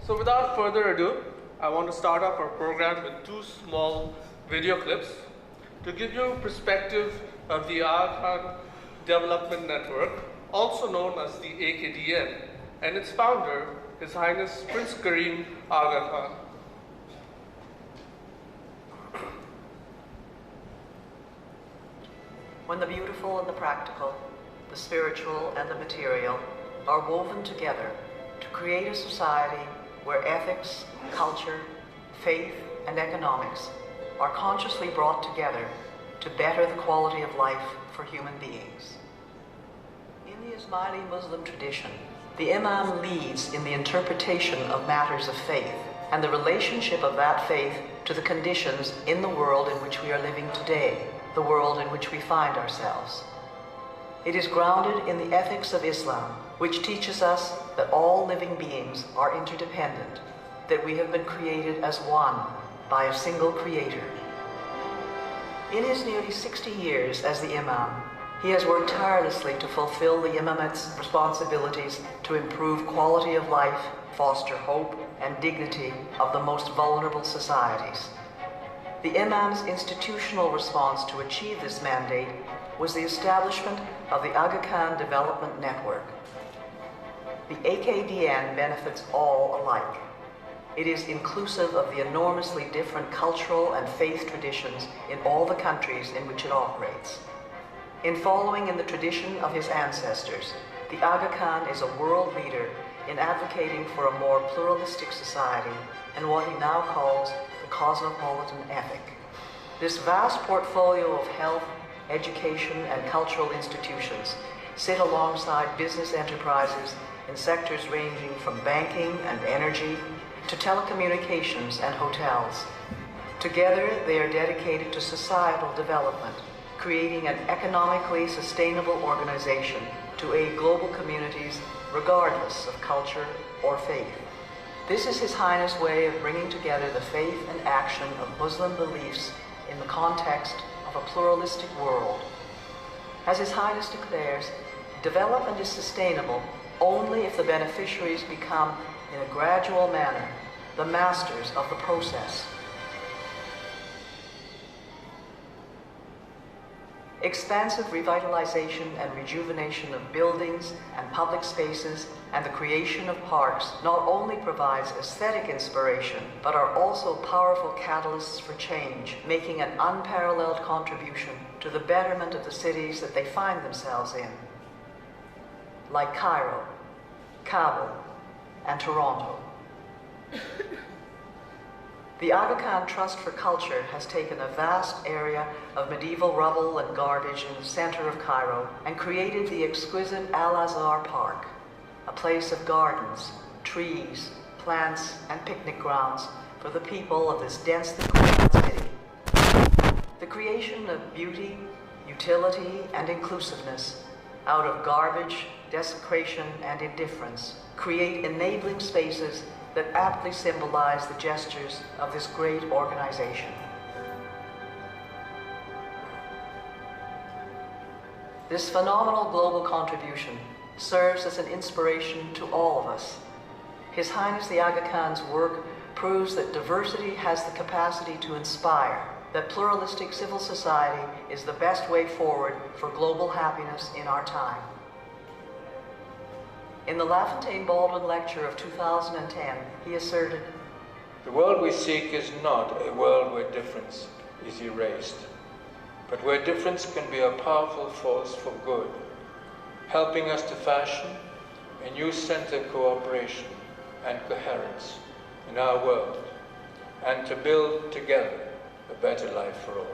So without further ado, I want to start off our program with two small video clips to give you a perspective of the Aga Khan Development Network, also known as the AKDN, and its founder, His Highness Prince Karim Aga Khan. When the beautiful and the practical, the spiritual and the material are woven together to create a society where ethics, culture, faith, and economics are consciously brought together to better the quality of life for human beings. In the Ismaili Muslim tradition, the Imam leads in the interpretation of matters of faith and the relationship of that faith to the conditions in the world in which we are living today, the world in which we find ourselves. It is grounded in the ethics of Islam, which teaches us that all living beings are interdependent, that we have been created as one by a single creator. In his nearly 60 years as the Imam, he has worked tirelessly to fulfill the Imamete's responsibilities to improve quality of life, foster hope and dignity of the most vulnerable societies. The Imam's institutional response to achieve this mandate was the establishment of the Aga Khan Development Network. The AKDN benefits all alike. It is inclusive of the enormously different cultural and faith traditions in all the countries in which it operates. In following in the tradition of his ancestors, the Aga Khan is a world leader in advocating for a more pluralistic society and what he now calls the cosmopolitan ethic. This vast portfolio of health, education, and cultural institutions sit alongside business enterprises in sectors ranging from banking and energy to telecommunications and hotels. Together, they are dedicated to societal development, creating an economically sustainable organization to aid global communities regardless of culture or faith. This is His Highness' way of bringing together the faith and action of Muslim beliefs in the context of a pluralistic world. As His Highness declares, development is sustainable only if the beneficiaries become, in a gradual manner, the masters of the process. Expansive revitalization and rejuvenation of buildings and public spaces and the creation of parks not only provides aesthetic inspiration, but are also powerful catalysts for change, making an unparalleled contribution to the betterment of the cities that they find themselves in, like Cairo, Kabul, and Toronto. The Aga Khan Trust for Culture has taken a vast area of medieval rubble and garbage in the center of Cairo and created the exquisite Al-Azhar Park, a place of gardens, trees, plants, and picnic grounds for the people of this densely crowded city. The creation of beauty, utility, and inclusiveness out of garbage, desecration, and indifference create enabling spaces that aptly symbolize the gestures of this great organization. This phenomenal global contribution serves as an inspiration to all of us. His Highness the Aga Khan's work proves that diversity has the capacity to inspire, that pluralistic civil society is the best way forward for global happiness in our time. In the LaFontaine Baldwin Lecture of 2010, he asserted, "The world we seek is not a world where difference is erased, but where difference can be a powerful force for good, helping us to fashion a new sense of cooperation and coherence in our world, and to build together a better life for all."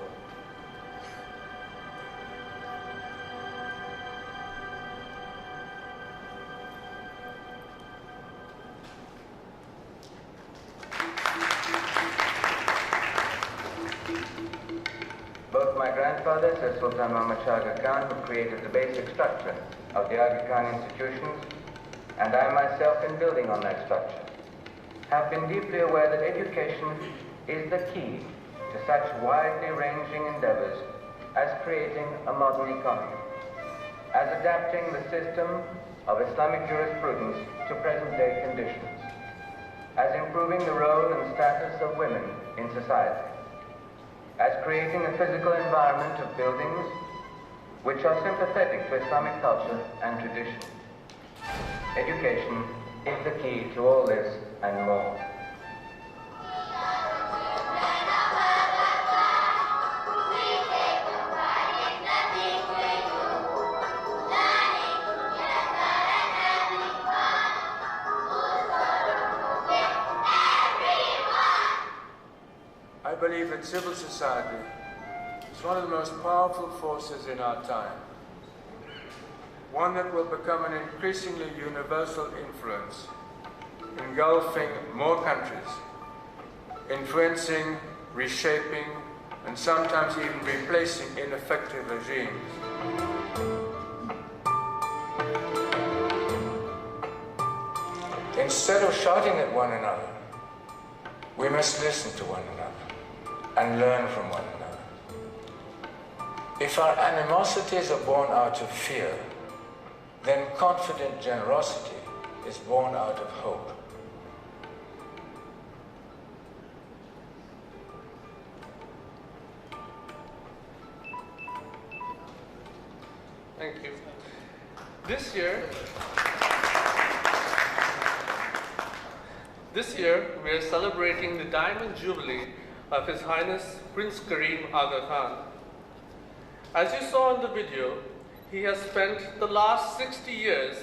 Both my grandfather, Sir Sultan Muhammad Shah Aga Khan, who created the basic structure of the Aga Khan institutions, and I myself, in building on that structure, have been deeply aware that education is the key to such widely ranging endeavors as creating a modern economy, as adapting the system of Islamic jurisprudence to present-day conditions, as improving the role and status of women in society, as creating a physical environment of buildings which are sympathetic to Islamic culture and tradition. Education is the key to all this and more. I believe that civil society is one of the most powerful forces in our time, one that will become an increasingly universal influence, engulfing more countries, influencing, reshaping, and sometimes even replacing ineffective regimes. Instead of shouting at one another, we must listen to one another and learn from one another. If our animosities are born out of fear, then confident generosity is born out of hope. Thank you. This year, we are celebrating the Diamond Jubilee of His Highness Prince Karim Aga Khan. As you saw in the video, he has spent the last 60 years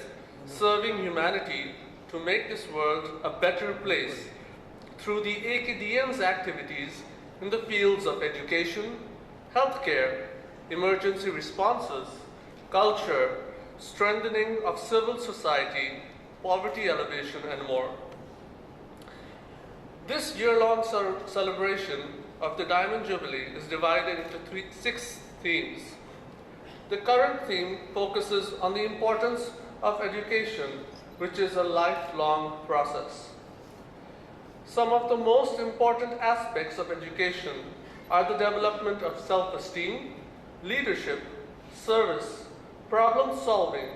serving humanity to make this world a better place through the AKDM's activities in the fields of education, healthcare, emergency responses, culture, strengthening of civil society, poverty elevation, and more. This year-long celebration of the Diamond Jubilee is divided into 6 themes. The current theme focuses on the importance of education, which is a lifelong process. Some of the most important aspects of education are the development of self-esteem, leadership, service, problem-solving,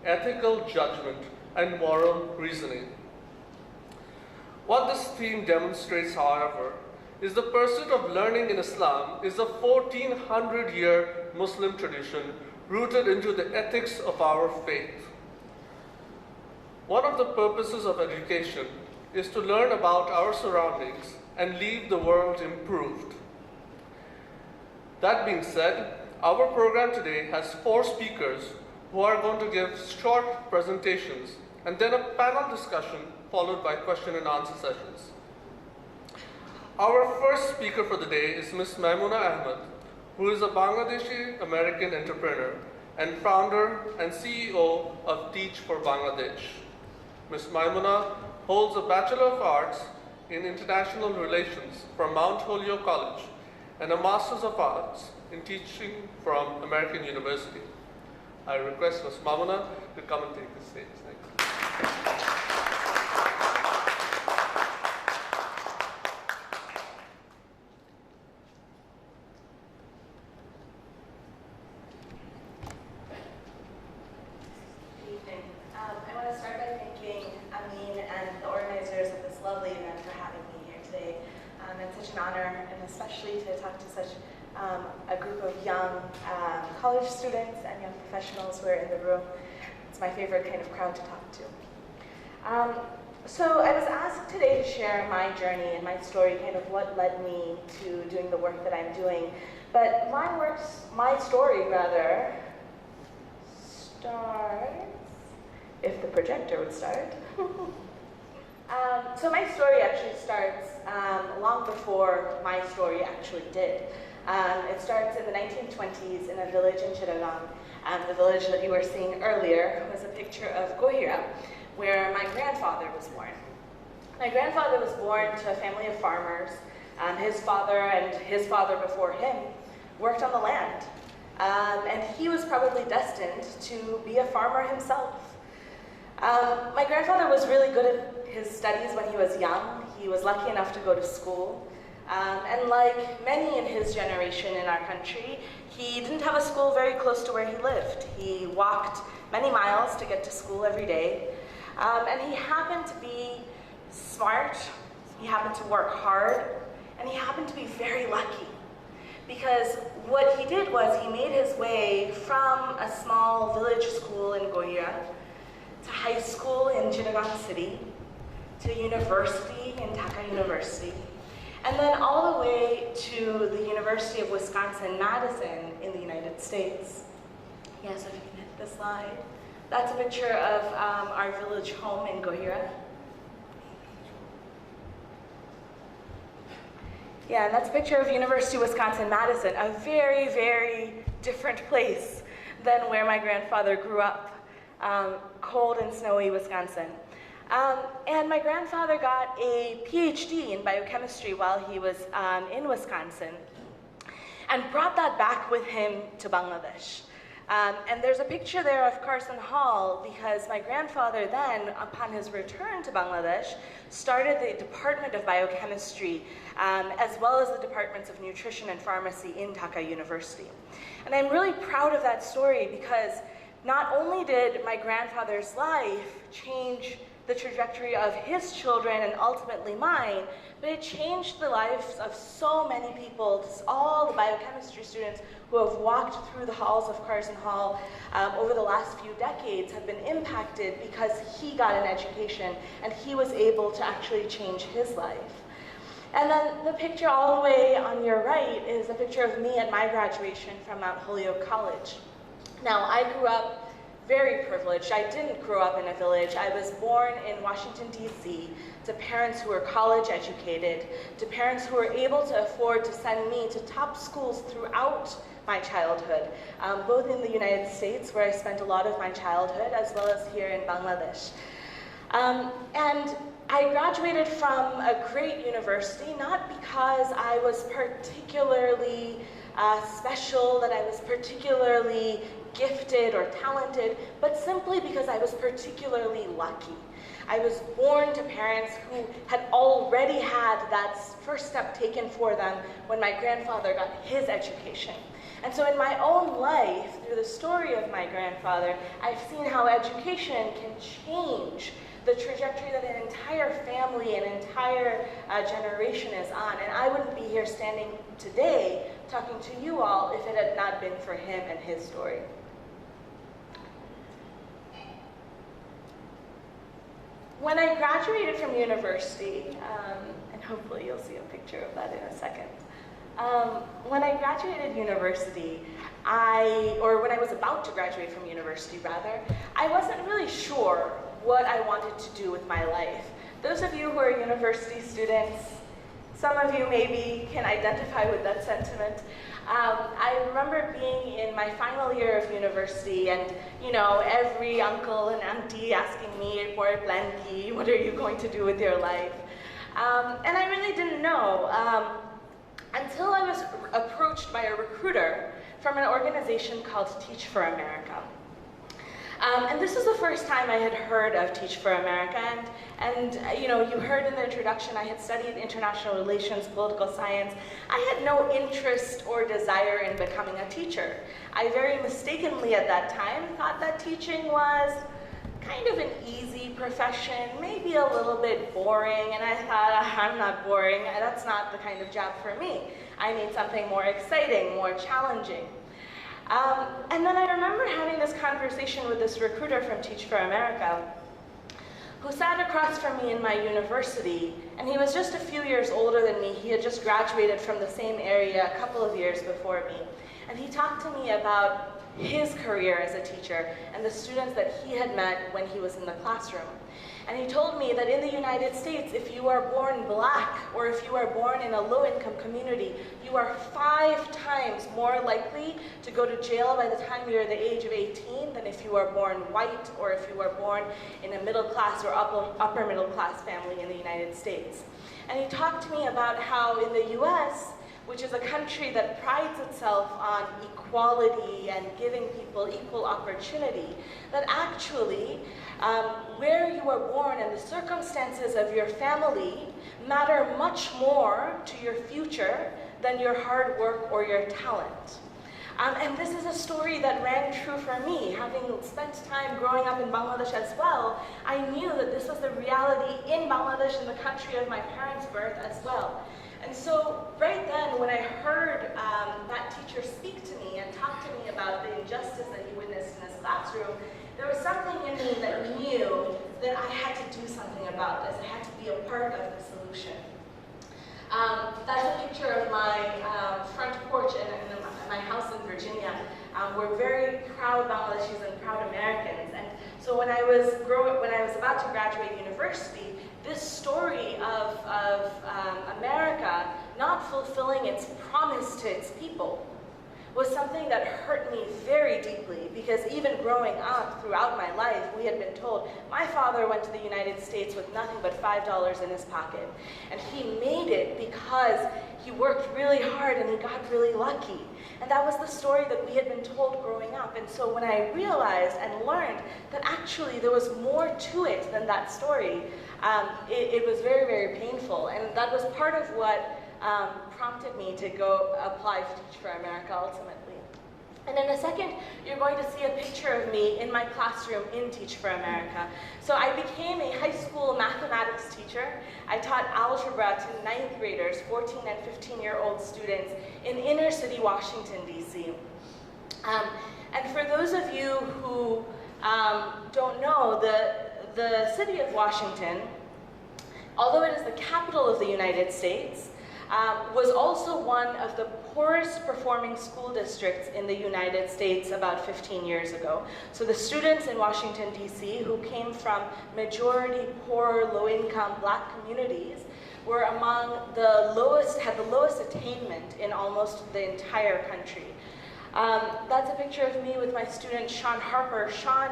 ethical judgment, and moral reasoning. What this theme demonstrates, however, is the pursuit of learning in Islam is a 1400-year Muslim tradition rooted into the ethics of our faith. One of the purposes of education is to learn about our surroundings and leave the world improved. That being said, our program today has 4 speakers who are going to give short presentations and then a panel discussion followed by question and answer sessions. Our first speaker for the day is Ms. Maimuna Ahmed, who is a Bangladeshi American entrepreneur and founder and CEO of Teach for Bangladesh. Ms. Maimuna holds a Bachelor of Arts in International Relations from Mount Holyoke College and a Master's of Arts in Teaching from American University. I request Ms. Maimuna to come and take the stage. Thank you. I want to start by thanking Amin and the organizers of this lovely event for having me here today. It's such an honor, and especially to talk to such a group of young college students and young professionals who are in the room. It's my favorite kind of crowd to talk to. So I was asked today to share my journey and my story, kind of what led me to doing the work that I'm doing. But my story rather, starts, if the projector would start. So my story actually starts long before my story actually did. It starts in the 1920s in a village in Chittagong. The village that you were seeing earlier was a picture of Gohira, where my grandfather was born. My grandfather was born to a family of farmers. His father and his father before him worked on the land. And he was probably destined to be a farmer himself. My grandfather was really good at his studies when he was young. He was lucky enough to go to school. And like many in his generation in our country, he didn't have a school very close to where he lived. He walked many miles to get to school every day. And he happened to be smart, he happened to work hard, and he happened to be very lucky. Because what he did was he made his way from a small village school in Goya to high school in Chittagong City, to university in Taka University, and then all the way to the University of Wisconsin-Madison in the United States. Yes, if you can hit the slide. That's a picture of our village home in Gohira. Yeah, and that's a picture of University of Wisconsin-Madison, a very, very different place than where my grandfather grew up, cold and snowy Wisconsin. And my grandfather got a PhD in biochemistry while he was in Wisconsin and brought that back with him to Bangladesh. And there's a picture there of Carson Hall because my grandfather then, upon his return to Bangladesh, started the Department of Biochemistry as well as the Departments of Nutrition and Pharmacy in Dhaka University. And I'm really proud of that story because not only did my grandfather's life change the trajectory of his children and ultimately mine, but it changed the lives of so many people. All the biochemistry students who have walked through the halls of Carson Hall over the last few decades have been impacted because he got an education and he was able to actually change his life. And then the picture all the way on your right is a picture of me at my graduation from Mount Holyoke College. Now, I grew up very privileged. I didn't grow up in a village. I was born in Washington, D.C., to parents who were college educated, to parents who were able to afford to send me to top schools throughout my childhood, both in the United States, where I spent a lot of my childhood, as well as here in Bangladesh. And I graduated from a great university, not because I was particularly special, that I was particularly gifted or talented, but simply because I was particularly lucky. I was born to parents who had already had that first step taken for them when my grandfather got his education. And so in my own life, through the story of my grandfather, I've seen how education can change the trajectory that an entire family, an entire generation is on. And I wouldn't be here standing today talking to you all if it had not been for him and his story. When I graduated from university, and hopefully you'll see a picture of that in a second. When I graduated university, or when I was about to graduate from university rather, I wasn't really sure what I wanted to do with my life. Those of you who are university students, some of you maybe can identify with that sentiment. I remember being in my final year of university and, every uncle and auntie asking me, "Por planki, what are you going to do with your life?" And I really didn't know until I was approached by a recruiter from an organization called Teach for America. And this is the first time I had heard of Teach for America, and you heard in the introduction I had studied international relations, political science. I had no interest or desire in becoming a teacher. I very mistakenly at that time thought that teaching was kind of an easy profession, maybe a little bit boring, and I thought, I'm not boring, that's not the kind of job for me. I need something more exciting, more challenging. And then I remember having this conversation with this recruiter from Teach for America who sat across from me in my university, and he was just a few years older than me. He had just graduated from the same area a couple of years before me. And he talked to me about his career as a teacher and the students that he had met when he was in the classroom. And he told me that in the United States, if you are born black or if you are born in a low-income community, you are 5 times more likely to go to jail by the time you're the age of 18 than if you are born white or if you are born in a middle-class or upper middle-class family in the United States. And he talked to me about how in the US, which is a country that prides itself on equality and giving people equal opportunity, that actually where you are born and the circumstances of your family matter much more to your future than your hard work or your talent. And this is a story that rang true for me. Having spent time growing up in Bangladesh as well, I knew that this was the reality in Bangladesh, in the country of my parents' birth as well. And so right then, when I heard that teacher speak to me and talk to me about the injustice that he witnessed in his classroom, there was something in me that knew that I had to do something about this. I had to be a part of the solution. That's a picture of my front porch in my house in Virginia. We're very proud Bangladeshis and proud Americans. And so when I was about to graduate university, this story of America not fulfilling its promise to its people was something that hurt me very deeply, because even growing up throughout my life, we had been told, my father went to the United States with nothing but $5 in his pocket. And he made it because he worked really hard and he got really lucky. And that was the story that we had been told growing up. And so when I realized and learned that actually there was more to it than that story, it was very, very painful. And that was part of what prompted me to go apply to Teach for America ultimately. And in a second, you're going to see a picture of me in my classroom in Teach for America. So I became a high school mathematics teacher. I taught algebra to 9th graders, 14 and 15-year-old students in inner city Washington, D.C. And for those of you who don't know, the city of Washington, although it is the capital of the United States, was also one of the poorest performing school districts in the United States about 15 years ago. So the students in Washington, D.C., who came from majority poor, low-income Black communities were among the lowest, had the lowest attainment in almost the entire country. That's a picture of me with my student, Sean Harper. Sean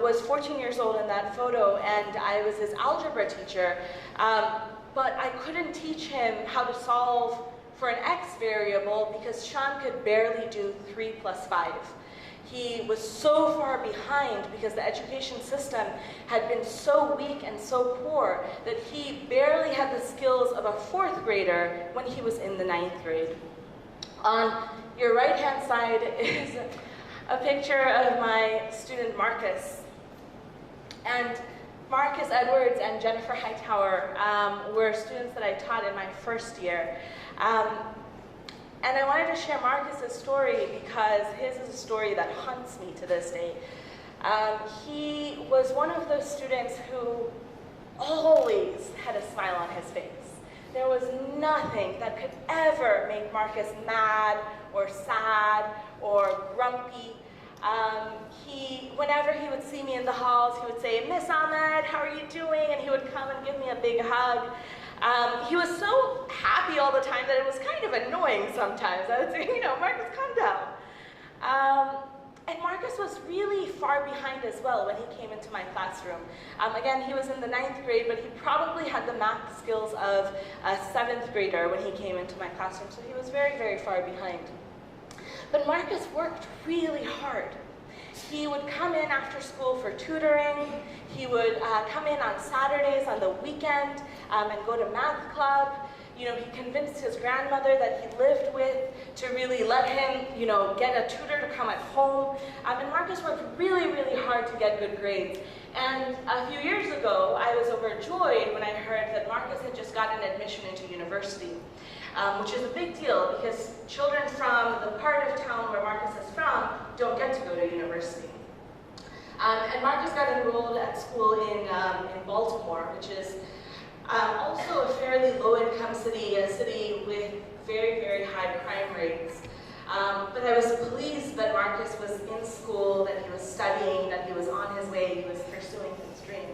was 14 years old in that photo, and I was his algebra teacher. But I couldn't teach him how to solve for an X variable because Sean could barely do 3 plus 5. He was so far behind because the education system had been so weak and so poor that he barely had the skills of a 4th grader when he was in the 9th grade. On your right-hand side is a picture of my student Marcus. And Marcus Edwards and Jennifer Hightower were students that I taught in my first year. And I wanted to share Marcus's story because his is a story that haunts me to this day. He was one of those students who always had a smile on his face. There was nothing that could ever make Marcus mad or sad or grumpy. Whenever he would see me in the halls, he would say, "Miss Ahmed, how are you doing?" And he would come and give me a big hug. He was so happy all the time that it was kind of annoying sometimes. I would say, Marcus, calm down. And Marcus was really far behind as well when he came into my classroom. Again, he was in the 9th grade, but he probably had the math skills of a 7th grader when he came into my classroom, so he was very, very far behind. But Marcus worked really hard. He would come in after school for tutoring. He would come in on Saturdays, on the weekend, and go to math club. He convinced his grandmother that he lived with to really let him, get a tutor to come at home. And Marcus worked really, really hard to get good grades. And a few years ago, I was overjoyed when I heard that Marcus had just gotten admission into university, which is a big deal because children from the part of town where Marcus is from don't get to go to university. And Marcus got enrolled at school in Baltimore, which is also a fairly low-income city, a city with very, very high crime rates. But I was pleased that Marcus was in school, that he was studying, that he was on his way, he was pursuing his dream.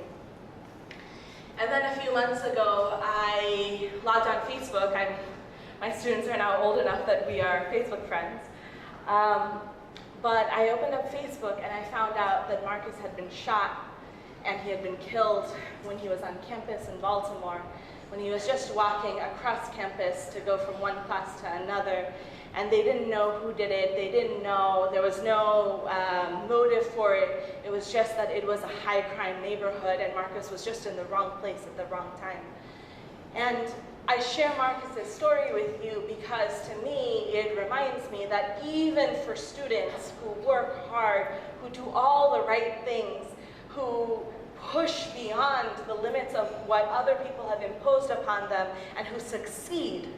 And then a few months ago, I logged on Facebook. My students are now old enough that we are Facebook friends. But I opened up Facebook and I found out that Marcus had been shot and he had been killed when he was on campus in Baltimore, when he was just walking across campus to go from one class to another. And they didn't know who did it. They didn't know. There was no motive for it. It was just that it was a high crime neighborhood and Marcus was just in the wrong place at the wrong time. And I share Marcus's story with you because to me, it reminds me that even for students who work hard, who do all the right things, who push beyond the limits of what other people have imposed upon them, and who succeed,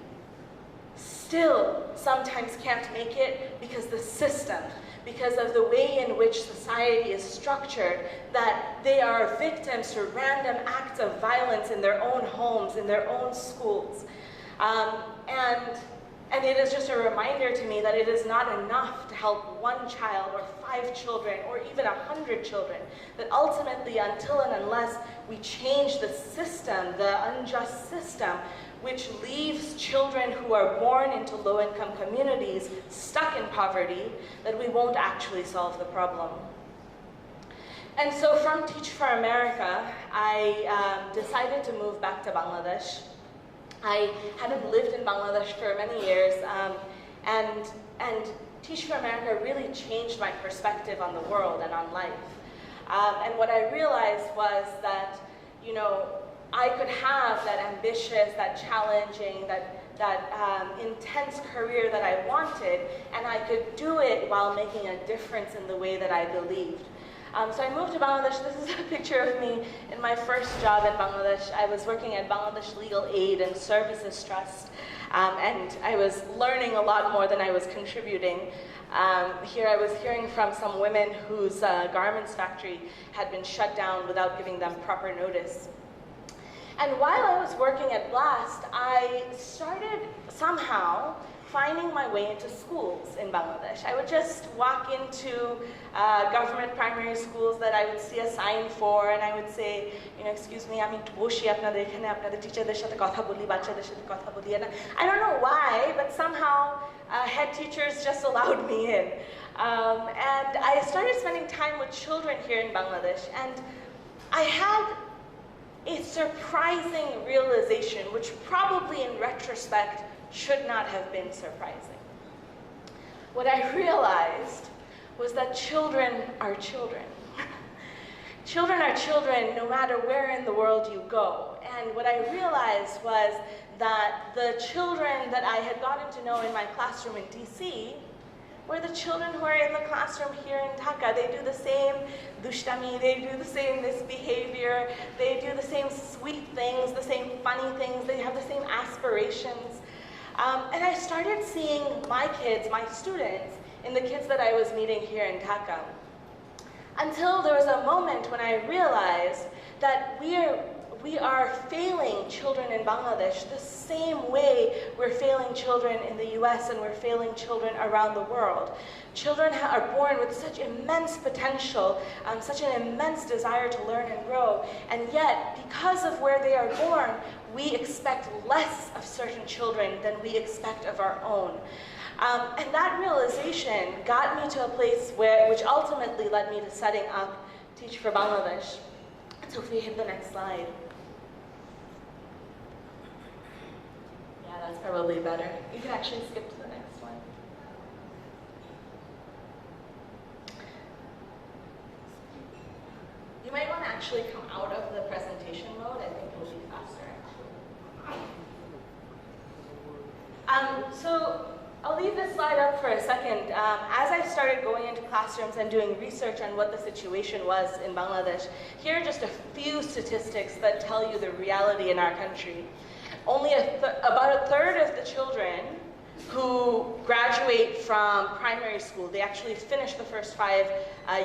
still sometimes can't make it because the system, because of the way in which society is structured, that they are victims to random acts of violence in their own homes, in their own schools. And it is just a reminder to me that it is not enough to help one child or 5 children or even 100 children. That ultimately, until and unless we change the system, the unjust system, which leaves children who are born into low-income communities stuck in poverty, that we won't actually solve the problem. And so from Teach for America, I decided to move back to Bangladesh. I hadn't lived in Bangladesh for many years, and Teach for America really changed my perspective on the world and on life. And what I realized was that, you know, I could have that ambitious, that challenging, that intense career that I wanted, and I could do it while making a difference in the way that I believed. So I moved to Bangladesh. This is a picture of me in my first job in Bangladesh. I was working at Bangladesh Legal Aid and Services Trust, and I was learning a lot more than I was contributing. Here I was hearing from some women whose garments factory had been shut down without giving them proper notice. And while I was working at BLAST, I started somehow finding my way into schools in Bangladesh. I would just walk into government primary schools that I would see a sign for, and I would say, you know, excuse me, আমি একটু বসি আপনাদের এখানে, আপনাদের টিচারদের সাথে কথা বলি, বাচ্চাদের সাথে কথা বলি. And I don't know why, but somehow head teachers just allowed me in. And I started spending time with children here in Bangladesh, and I had a surprising realization, which probably in retrospect should not have been surprising. What I realized was that children are children. Children are children no matter where in the world you go. And what I realized was that the children that I had gotten to know in my classroom in DC were the children who are in the classroom here in Dhaka. They do the same dushtami, they do the same misbehavior, they do the same sweet things, the same funny things, they have the same aspirations. And I started seeing my kids, my students, in the kids that I was meeting here in Dhaka. Until there was a moment when I realized that we are failing children in Bangladesh the same way we're failing children in the US and we're failing children around the world. Children are born with such immense potential, such an immense desire to learn and grow, and yet, because of where they are born, we expect less of certain children than we expect of our own. And that realization got me to a place which ultimately led me to setting up Teach for Bangladesh. So if we hit the next slide. Yeah, that's probably better. You can actually skip to the next one. You might want to actually come out of the presentation mode. I think it'll be faster. So I'll leave this slide up for a second. As I started going into classrooms and doing research on what the situation was in Bangladesh, here are just a few statistics that tell you the reality in our country. Only about a third of the children who graduate from primary school, they actually finish the first 5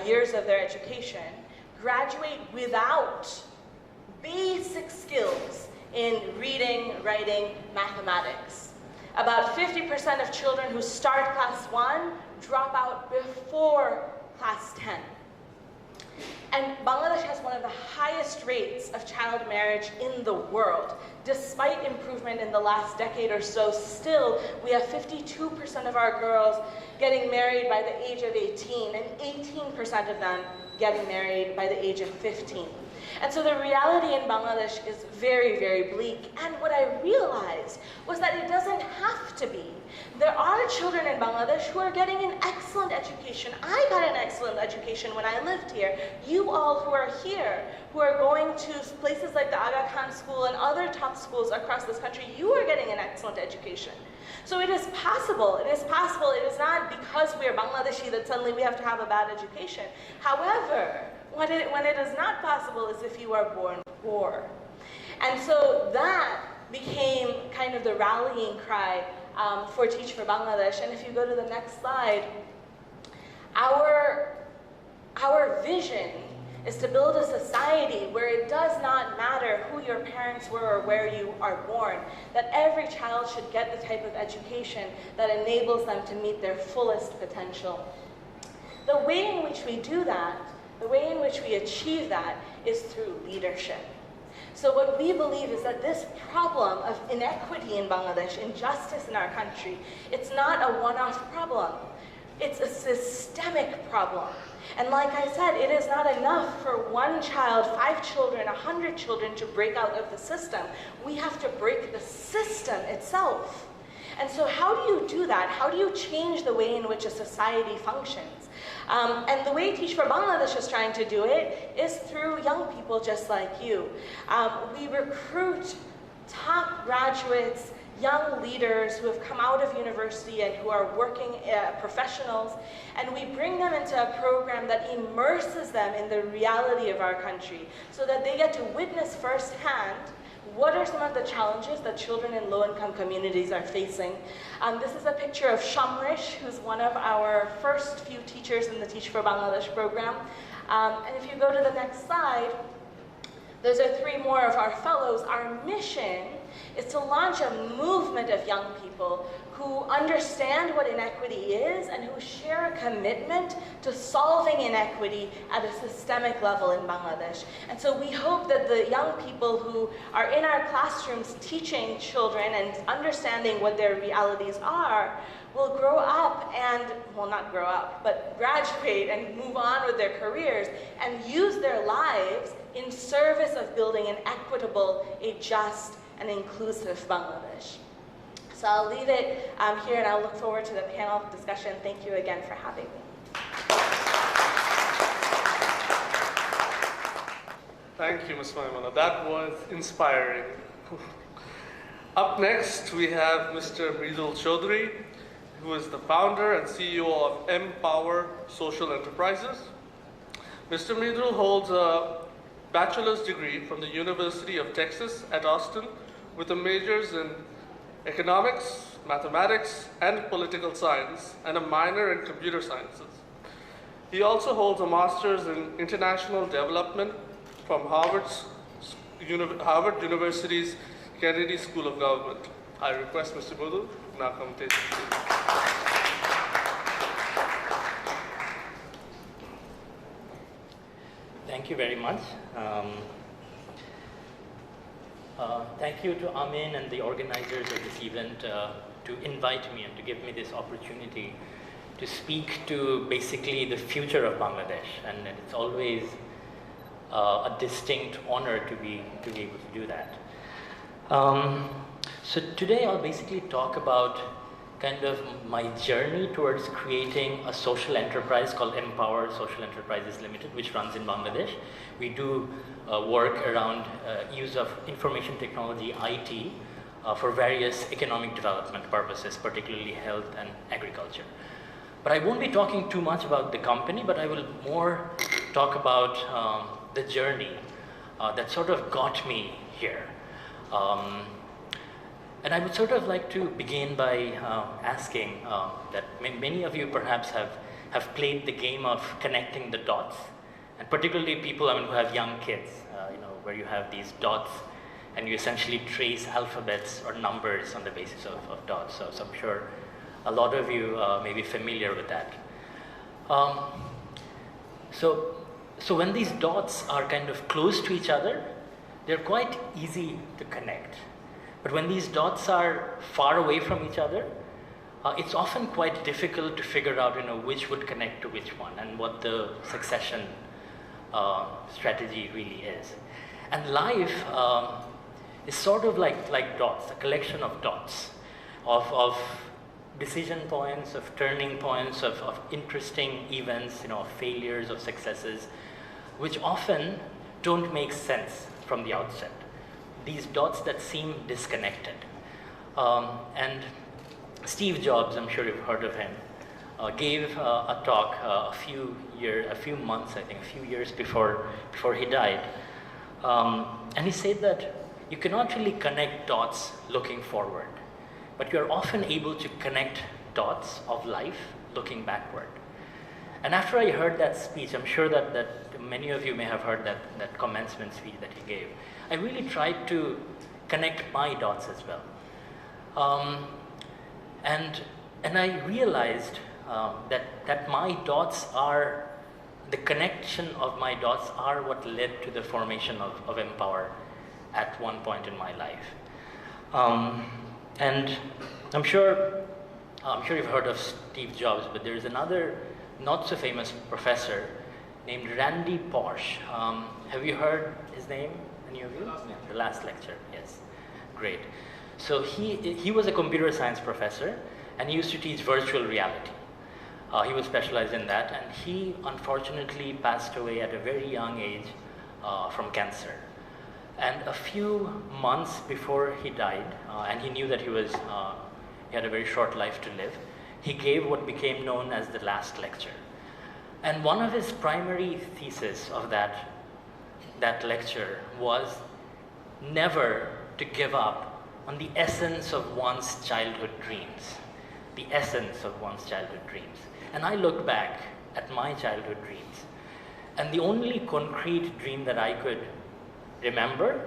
years of their education, graduate without basic skills in reading, writing, mathematics. About 50% of children who start class 1 drop out before class 10. And Bangladesh has one of the highest rates of child marriage in the world. Despite improvement in the last decade or so, still we have 52% of our girls getting married by the age of 18 and 18% of them getting married by the age of 15. And so the reality in Bangladesh is very, very bleak. And what I realized was that it doesn't have to be. There are children in Bangladesh who are getting an excellent education. I got an excellent education when I lived here. You all who are here, who are going to places like the Aga Khan School and other top schools across this country, you are getting an excellent education. So it is possible, it is possible. It is not because we are Bangladeshi that suddenly we have to have a bad education. However, when it is not possible is if you are born poor. And so that became kind of the rallying cry for Teach for Bangladesh. And if you go to the next slide, our vision is to build a society where it does not matter who your parents were or where you are born, that every child should get the type of education that enables them to meet their fullest potential. The way in which we do that, the way in which we achieve that is through leadership. So what we believe is that this problem of inequity in Bangladesh, injustice in our country, it's not a one-off problem. It's a systemic problem. And like I said, it is not enough for one child, 5 children, 100 children to break out of the system. We have to break the system itself. And so how do you do that? How do you change the way in which a society functions? And the way Teach for Bangladesh is trying to do it is through young people just like you. We recruit top graduates, young leaders who have come out of university and who are working professionals, and we bring them into a program that immerses them in the reality of our country so that they get to witness firsthand what are some of the challenges that children in low-income communities are facing. This is a picture of Shamrish, who's one of our first few teachers in the Teach for Bangladesh program. And if you go to the next slide, those are 3 more of our fellows. Our mission is to launch a movement of young people who understand what inequity is and who share a commitment to solving inequity at a systemic level in Bangladesh. And so we hope that the young people who are in our classrooms teaching children and understanding what their realities are will grow up and, well, not grow up, but graduate and move on with their careers and use their lives in service of building an equitable, a just, and inclusive Bangladesh. So I'll leave it here and I'll look forward to the panel discussion. Thank you again for having me. Thank you, Ms. Maimuna. That was inspiring. Up next, we have Mr. Mridul Chaudhary, who is the founder and CEO of Empower Social Enterprises. Mr. Mridul holds a bachelor's degree from the University of Texas at Austin with a majors in economics, mathematics, and political science, and a minor in computer sciences. He also holds a master's in international development from Harvard University's Kennedy School of Government. I request Mr. Mridul now come take the stage. Thank you very much. Thank you to Amin and the organizers of this event to invite me and to give me this opportunity to speak to basically the future of Bangladesh. And it's always a distinct honor to be able to do that. So today I'll basically talk about kind of my journey towards creating a social enterprise called Empower Social Enterprises Limited, which runs in Bangladesh. We do work around use of information technology, IT, for various economic development purposes, particularly health and agriculture. But I won't be talking too much about the company, but I will more talk about the journey that sort of got me here. And I would sort of like to begin by asking that many of you perhaps have played the game of connecting the dots, and particularly people who have young kids, where you have these dots and you essentially trace alphabets or numbers on the basis of dots. So I'm sure a lot of you may be familiar with that. So when these dots are kind of close to each other, they're quite easy to connect. But when these dots are far away from each other, it's often quite difficult to figure out, which would connect to which one and what the succession strategy really is. And life is sort of like dots, a collection of dots, of decision points, of turning points, of interesting events, of failures, of successes, which often don't make sense from the outset. These dots that seem disconnected. And Steve Jobs, I'm sure you've heard of him, gave a talk a few months, I think, a few years before he died. And he said that you cannot really connect dots looking forward, but you're often able to connect dots of life looking backward. And after I heard that speech, I'm sure that many of you may have heard that commencement speech that he gave, I really tried to connect my dots as well. And I realized that my dots are, the connection of my dots are what led to the formation of Empower at one point in my life. And I'm sure you've heard of Steve Jobs, but there's another not so famous professor named Randy Pausch. Have you heard his name, any of you? The last lecture, yes. Great. So he was a computer science professor, and he used to teach virtual reality. He was specialized in that, and he unfortunately passed away at a very young age from cancer. And a few months before he died, and he knew that he had a very short life to live, he gave what became known as the last lecture. And one of his primary theses of that lecture was never to give up on the essence of one's childhood dreams. The essence of one's childhood dreams. And I looked back at my childhood dreams, and the only concrete dream that I could remember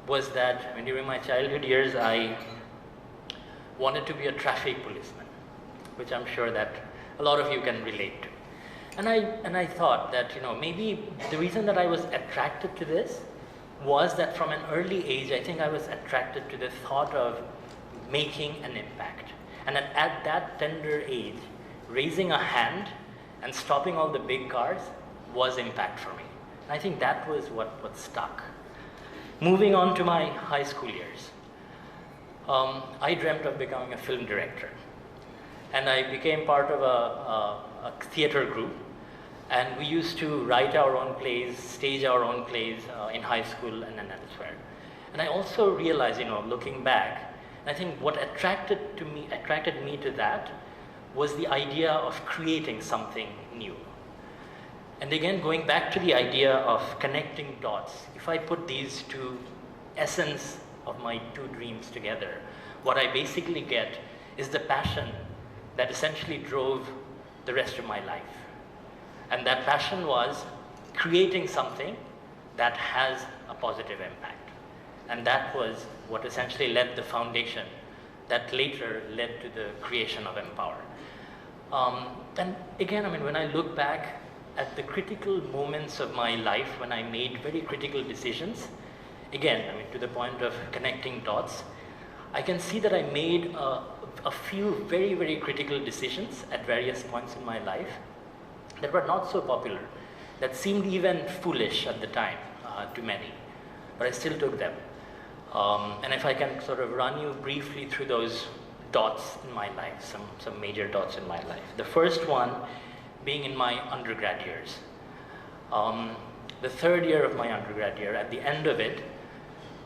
was that during my childhood years I wanted to be a traffic policeman, which I'm sure that a lot of you can relate to. And I thought that maybe the reason that I was attracted to this was that from an early age I think I was attracted to the thought of making an impact. And at that tender age, raising a hand and stopping all the big cars was impact for me. And I think that was what stuck. Moving on to my high school years, I dreamt of becoming a film director. And I became part of a theater group, and we used to write our own plays, stage our own plays in high school and then elsewhere. And I also realized, looking back, I think what attracted me to that was the idea of creating something new. And again, going back to the idea of connecting dots, if I put these two essence of my two dreams together, what I basically get is the passion that essentially drove the rest of my life. And that passion was creating something that has a positive impact. And that was what essentially led the foundation that later led to the creation of Empower. And again, when I look back at the critical moments of my life when I made very critical decisions, again, to the point of connecting dots, I can see that I made a few very, very critical decisions at various points in my life that were not so popular, that seemed even foolish at the time to many, but I still took them. And if I can sort of run you briefly through those dots in my life, some major dots in my life. The first one being in my undergrad years. The third year of my undergrad year, at the end of it,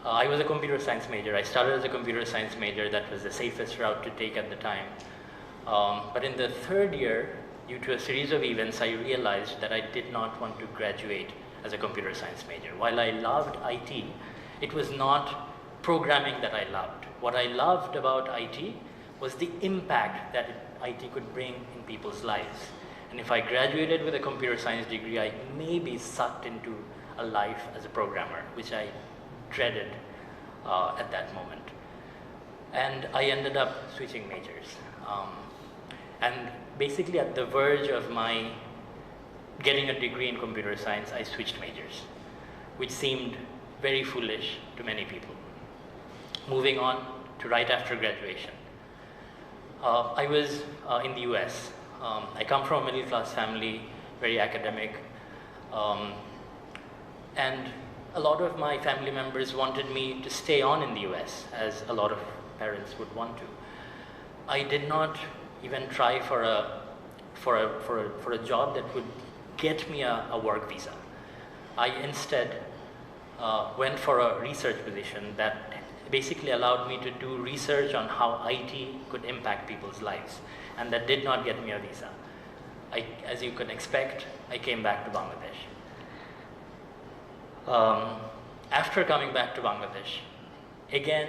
I was a computer science major. I started as a computer science major. That was the safest route to take at the time. But in the third year, due to a series of events, I realized that I did not want to graduate as a computer science major. While I loved IT, it was not programming that I loved. What I loved about IT was the impact that IT could bring in people's lives. And if I graduated with a computer science degree, I may be sucked into a life as a programmer, which I dreaded at that moment. And I ended up switching majors. And basically at the verge of my getting a degree in computer science, I switched majors, which seemed very foolish to many people. Moving on to right after graduation. I was in the US. I come from a middle class family, very academic. And a lot of my family members wanted me to stay on in the US, as a lot of parents would want to. I did not even try for a job that would get me a work visa. I instead went for a research position that basically allowed me to do research on how IT could impact people's lives, and that did not get me a visa. As you can expect, I came back to Bangladesh. After coming back to Bangladesh, again,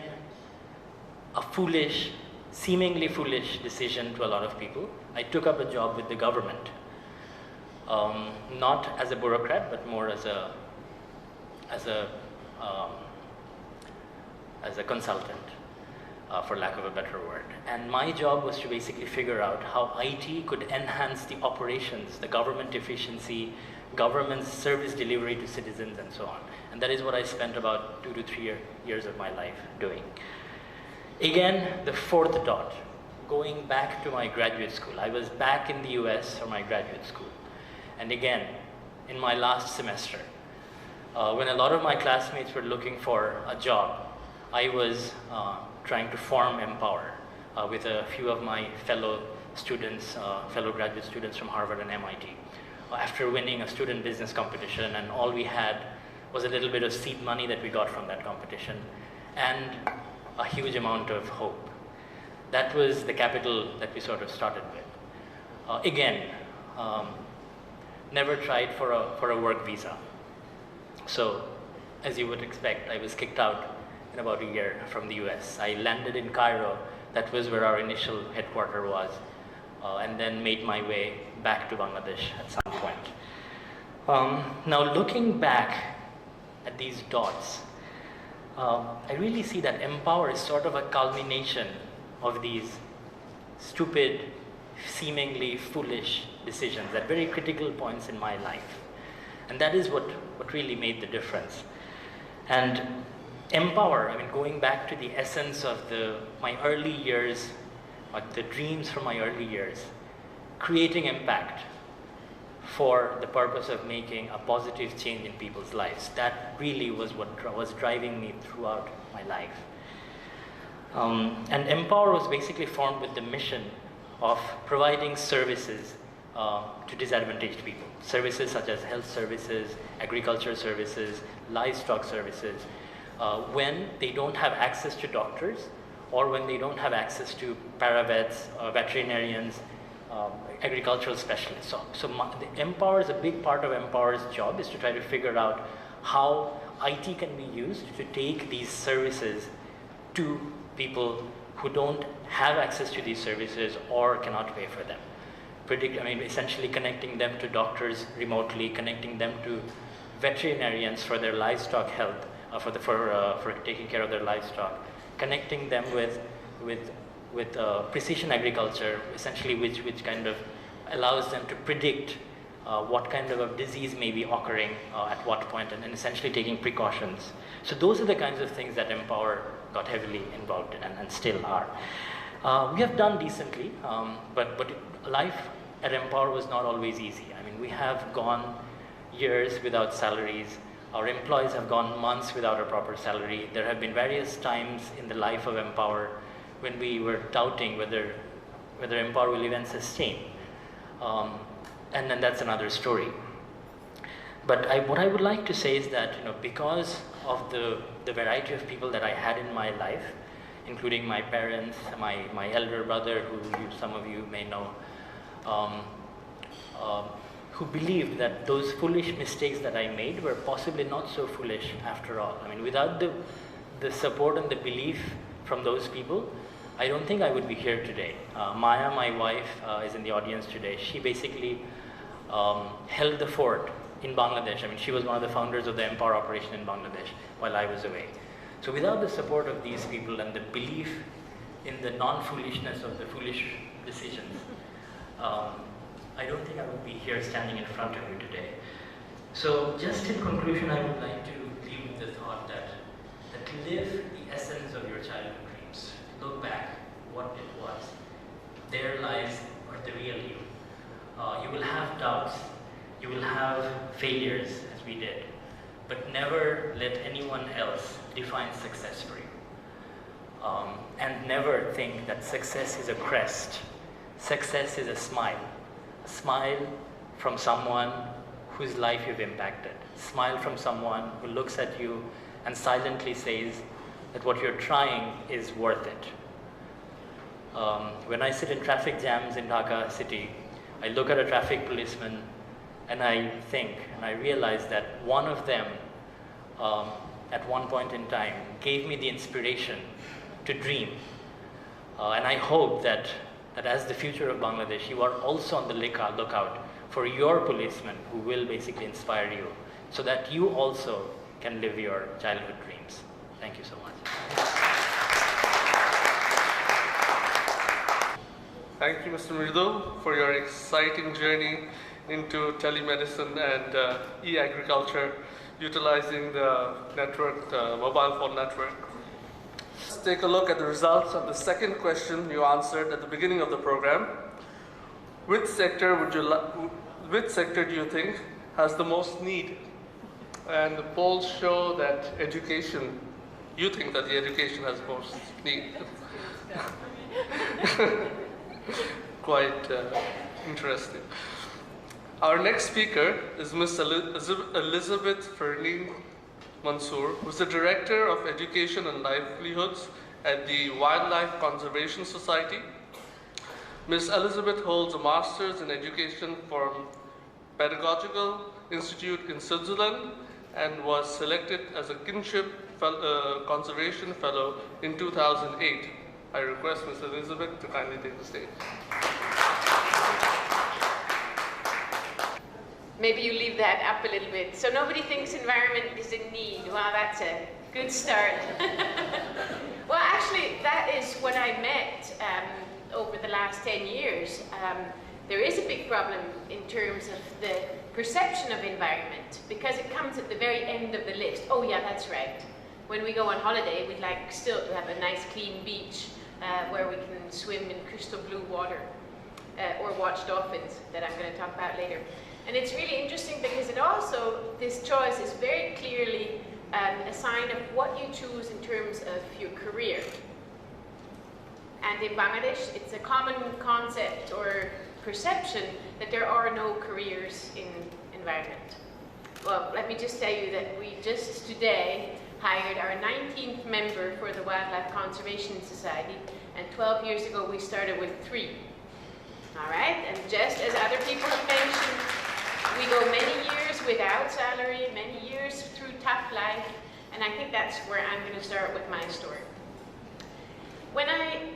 a foolish, seemingly foolish decision to a lot of people, I took up a job with the government. Not as a bureaucrat, but more as a consultant, for lack of a better word. And my job was to basically figure out how IT could enhance the operations, the government efficiency, government service delivery to citizens, and so on. And that is what I spent about 2 to 3 years of my life doing. Again, the fourth dot, going back to my graduate school. I was back in the US for my graduate school. And again, in my last semester, when a lot of my classmates were looking for a job, I was trying to form Empower with a few of my fellow students, fellow graduate students from Harvard and MIT. After winning a student business competition, and all we had was a little bit of seed money that we got from that competition, and a huge amount of hope. That was the capital that we sort of started with. Again, never tried for a work visa. So, as you would expect, I was kicked out in about a year from the US. I landed in Cairo. That was where our initial headquarters was, and then made my way back to Bangladesh at some point. Now, looking back at these dots, I really see that Empower is sort of a culmination of these stupid, seemingly foolish decisions at very critical points in my life. And that is what really made the difference. And Empower, I mean, going back to the essence of my early years, the dreams from my early years, creating impact for the purpose of making a positive change in people's lives. That really was what was driving me throughout my life. And Empower was basically formed with the mission of providing services to disadvantaged people. Services such as health services, agriculture services, livestock services, when they don't have access to doctors, or when they don't have access to paravets, veterinarians, agricultural specialists. So the Empower is a big part of Empower's job, is to try to figure out how IT can be used to take these services to people who don't have access to these services or cannot pay for them. Essentially connecting them to doctors remotely, connecting them to veterinarians for their livestock health, for taking care of their livestock, connecting them with precision agriculture, essentially which kind of allows them to predict what kind of a disease may be occurring at what point, and essentially taking precautions. So those are the kinds of things that Empower got heavily involved in, and still are. We have done decently, but life at Empower was not always easy. I mean, we have gone years without salaries. Our employees have gone months without a proper salary. There have been various times in the life of Empower when we were doubting whether Empower will even sustain. And then that's another story. But what I would like to say is that, because of the variety of people that I had in my life, including my parents, my elder brother, who some of you may know, who believed that those foolish mistakes that I made were possibly not so foolish after all. I mean, without the support and the belief from those people, I don't think I would be here today. Maya, my wife, is in the audience today. She basically held the fort in Bangladesh. I mean, she was one of the founders of the Empower operation in Bangladesh while I was away. So without the support of these people and the belief in the non-foolishness of the foolish decisions, I don't think I would be here standing in front of you today. So just in conclusion, I would like to leave with the thought that live the essence of your childhood dreams. Look back what it was. Their lives are the real you. You will have doubts. You will have failures, as we did. but never let anyone else define success for you. And never think that success is a crest. Success is a smile from someone whose life you've impacted. Smile from someone who looks at you and silently says that what you're trying is worth it. When I sit in traffic jams in Dhaka city, I look at a traffic policeman and I think, and I realize that one of them, at one point in time, gave me the inspiration to dream. And I hope that as the future of Bangladesh, you are also on the lookout for your policemen who will basically inspire you, so that you also can live your childhood dreams. Thank you so much. Thank you, Mr. Mridu, for your exciting journey into telemedicine and e-agriculture, utilizing the network, the mobile phone network. Let's take a look at the results of the second question you answered at the beginning of the program. Which sector do you think has the most need? And the polls show that education, you think that the education has most need. Quite interesting. Our next speaker is Ms. Elizabeth Fernie Mansour, who's the Director of Education and Livelihoods at the Wildlife Conservation Society. Ms. Elizabeth holds a Master's in Education from Pedagogical Institute in Switzerland and was selected as a Kinship Conservation Fellow in 2008. I request Ms. Elizabeth to kindly take the stage. Maybe you leave that up a little bit. So nobody thinks environment is in need. Wow, that's a good start. Well, actually, that is what I met over the last 10 years. There is a big problem in terms of the perception of environment, because it comes at the very end of the list. Oh yeah, that's right. When we go on holiday, we'd like still to have a nice clean beach where we can swim in crystal blue water or watch dolphins, that I'm going to talk about later. And it's really interesting because it also, this choice is very clearly a sign of what you choose in terms of your career. And in Bangladesh, it's a common concept or perception that there are no careers in environment. Well, let me just tell you that we just today hired our 19th member for the Wildlife Conservation Society, and 12 years ago we started with 3. All right, and just as other people have mentioned, we go many years without salary, many years through tough life, and I think that's where I'm going to start with my story. When I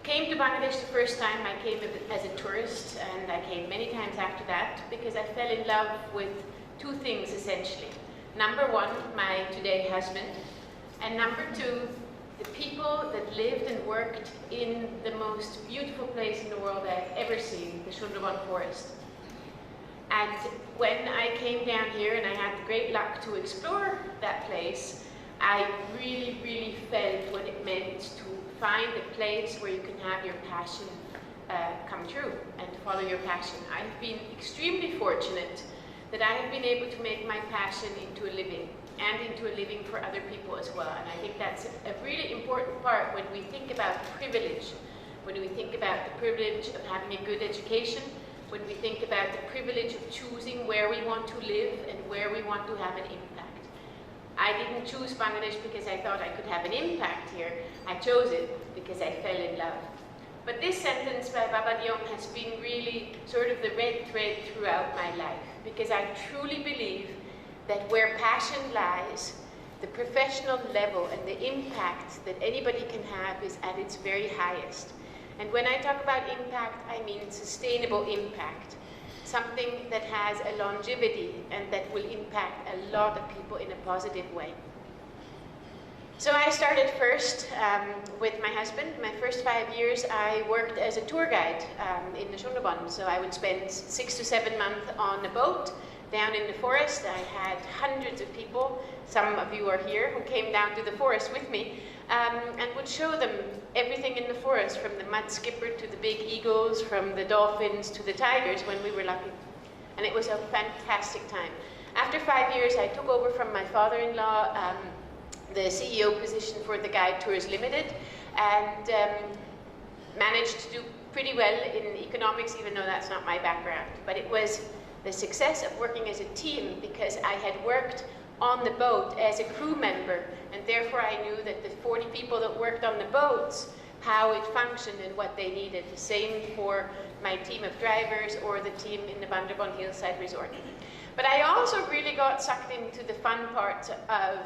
came to Bangladesh the first time, I came as a tourist, and I came many times after that because I fell in love with 2 things essentially. Number 1, my today husband, and number 2, the people that lived and worked in the most beautiful place in the world I've ever seen, the Sundarban forest. And when I came down here and I had the great luck to explore that place, I really, really felt what it meant to find a place where you can have your passion come true and follow your passion. I've been extremely fortunate that I have been able to make my passion into a living, and into a living for other people as well. And I think that's a really important part when we think about privilege, when we think about the privilege of having a good education, when we think about the privilege of choosing where we want to live and where we want to have an impact. I didn't choose Bangladesh because I thought I could have an impact here. I chose it because I fell in love. But this sentence by Baba Diom has been really sort of the red thread throughout my life, because I truly believe that where passion lies, the professional level and the impact that anybody can have is at its very highest. And when I talk about impact, I mean sustainable impact, something that has a longevity and that will impact a lot of people in a positive way. So I started first with my husband. My first 5 years I worked as a tour guide in the Sundarban. So I would spend 6 to 7 months on a boat down in the forest. I had hundreds of people, some of you are here, who came down to the forest with me and would show them everything in the forest, from the mud skipper to the big eagles, from the dolphins to the tigers when we were lucky. And it was a fantastic time. After after 5 years, I took over from my father-in-law the CEO position for the Guide Tours Limited, and managed to do pretty well in economics, even though that's not my background. But it was the success of working as a team, because I had worked on the boat as a crew member, and therefore I knew that the 40 people that worked on the boats, how it functioned and what they needed. The same for my team of drivers or the team in the Vanderbond Hillside Resort. But I also really got sucked into the fun parts of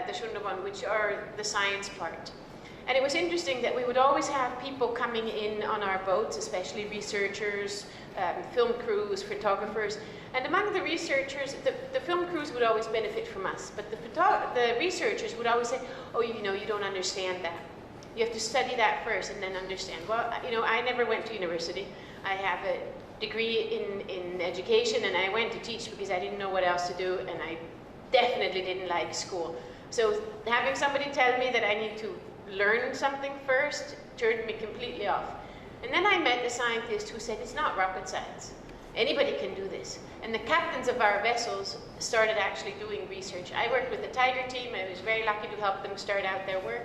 the Sjunderbånd, which are the science part. And it was interesting that we would always have people coming in on our boats, especially researchers, film crews, photographers. And among the researchers, the film crews would always benefit from us, but the researchers would always say, oh, you know, you don't understand that. You have to study that first and then understand. Well, you know, I never went to university. I have a degree in education, and I went to teach because I didn't know what else to do, and I definitely didn't like school. So having somebody tell me that I need to learn something first turned me completely off. And then I met a scientist who said, it's not rocket science. Anybody can do this. And the captains of our vessels started actually doing research. I worked with the Tiger team. I was very lucky to help them start out their work.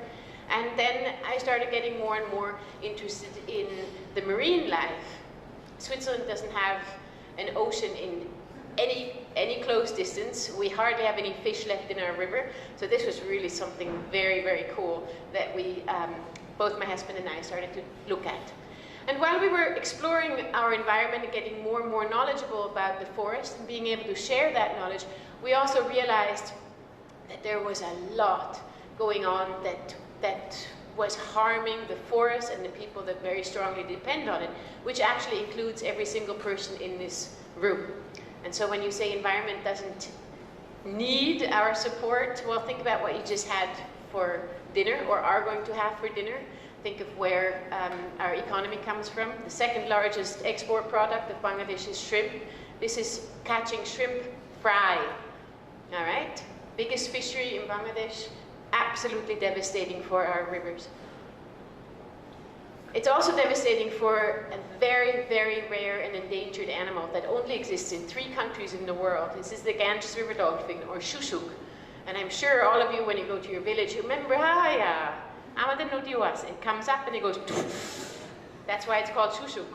And then I started getting more and more interested in the marine life. Switzerland doesn't have an ocean in any close distance. We hardly have any fish left in our river. So this was really something very, very cool that we, both my husband and I, started to look at. And while we were exploring our environment and getting more and more knowledgeable about the forest and being able to share that knowledge, we also realized that there was a lot going on that was harming the forest and the people that very strongly depend on it, which actually includes every single person in this room. And so when you say environment doesn't need our support, well, think about what you just had for dinner or are going to have for dinner. Think of where our economy comes from. The second largest export product of Bangladesh is shrimp. This is catching shrimp fry, all right? Biggest fishery in Bangladesh, absolutely devastating for our rivers. It's also devastating for a very, very rare and endangered animal that only exists in 3 countries in the world. This is the Ganges River dolphin, or shusuk. And I'm sure all of you, when you go to your village, you remember, it comes up and it goes, that's why it's called shusuk.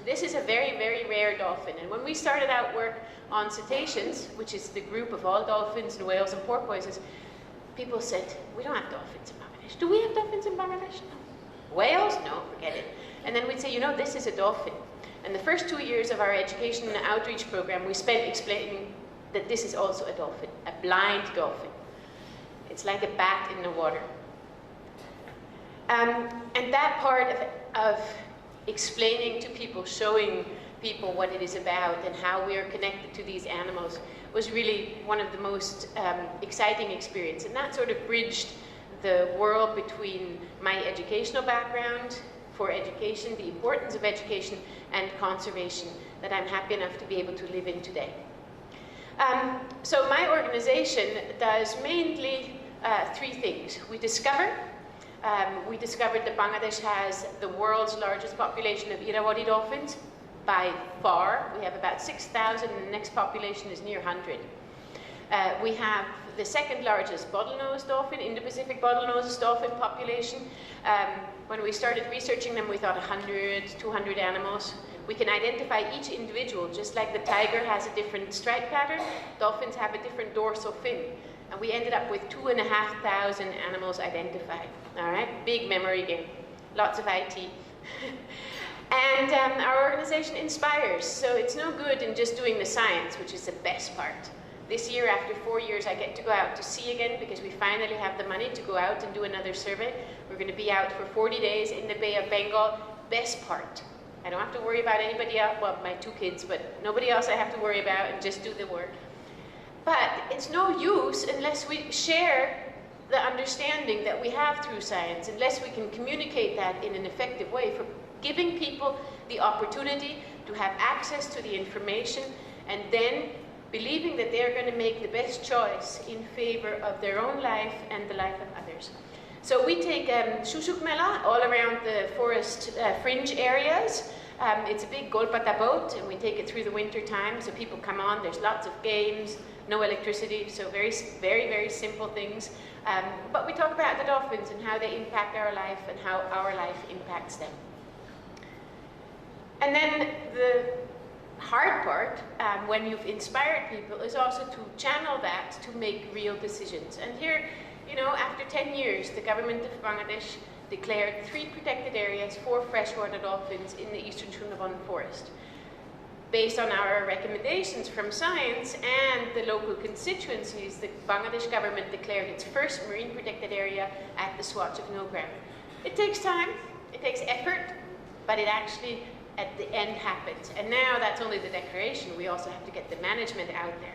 This is a very, very rare dolphin. And when we started out work on cetaceans, which is the group of all dolphins and whales and porpoises, people said, we don't have dolphins in Bangladesh. Do we have dolphins in Bangladesh? No. Whales? No, forget it. And then we'd say, you know, this is a dolphin. And the first 2 years of our education and outreach program, we spent explaining that this is also a dolphin, a blind dolphin. It's like a bat in the water. And that part of explaining to people, showing people what it is about and how we are connected to these animals was really one of the most exciting experiences. And that sort of bridged the world between my educational background for education, the importance of education, and conservation that I'm happy enough to be able to live in today. So my organization does mainly 3 things. We discovered that Bangladesh has the world's largest population of Irrawaddy dolphins by far. We have about 6,000, and the next population is near 100. We have the second largest bottlenose dolphin, Indo-Pacific bottlenose dolphin population. When we started researching them, we thought 100, 200 animals. We can identify each individual, just like the tiger has a different stripe pattern, dolphins have a different dorsal fin. And we ended up with 2,500 animals identified, all right? Big memory game, lots of IT. And our organization inspires, so it's no good in just doing the science, which is the best part. This year, after 4 years, I get to go out to sea again because we finally have the money to go out and do another survey. We're going to be out for 40 days in the Bay of Bengal. Best part. I don't have to worry about anybody else, well, my 2 kids, but nobody else I have to worry about, and just do the work. But it's no use unless we share the understanding that we have through science, unless we can communicate that in an effective way for giving people the opportunity to have access to the information and then believing that they're going to make the best choice in favor of their own life and the life of others. So we take Shusuk Mela all around the forest fringe areas. It's a big Golpata boat, and we take it through the winter time, so people come on. There's lots of games, no electricity, so very, very simple things. But we talk about the dolphins and how they impact our life and how our life impacts them. And then the hard part, when you've inspired people, is also to channel that to make real decisions. And here, you know, after 10 years, the government of Bangladesh declared 3 protected areas for freshwater dolphins in the eastern Sundarbans forest. Based on our recommendations from science and the local constituencies, the Bangladesh government declared its first marine protected area at the Swatch of Nogram. It takes time, it takes effort, but it actually at the end happens. And now that's only the declaration, we also have to get the management out there.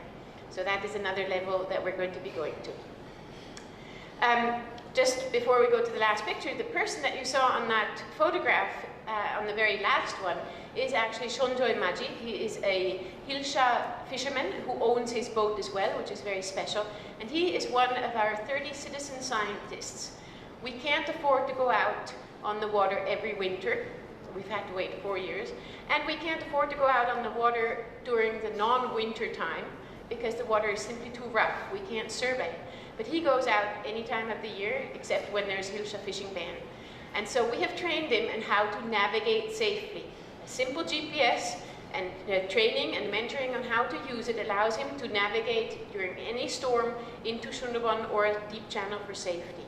So that is another level that we're going to be going to. Just before we go to the last picture, the person that you saw on that photograph, on the very last one, is actually Shonjoy Maji. He is a Hilsha fisherman who owns his boat as well, which is very special. And he is one of our 30 citizen scientists. We can't afford to go out on the water every winter. We've had to wait 4 years. And we can't afford to go out on the water during the non-winter time because the water is simply too rough. We can't survey. But he goes out any time of the year except when there's Hilsha fishing ban. And so we have trained him in how to navigate safely. A simple GPS and training and mentoring on how to use it allows him to navigate during any storm into Sundarban or a deep channel for safety.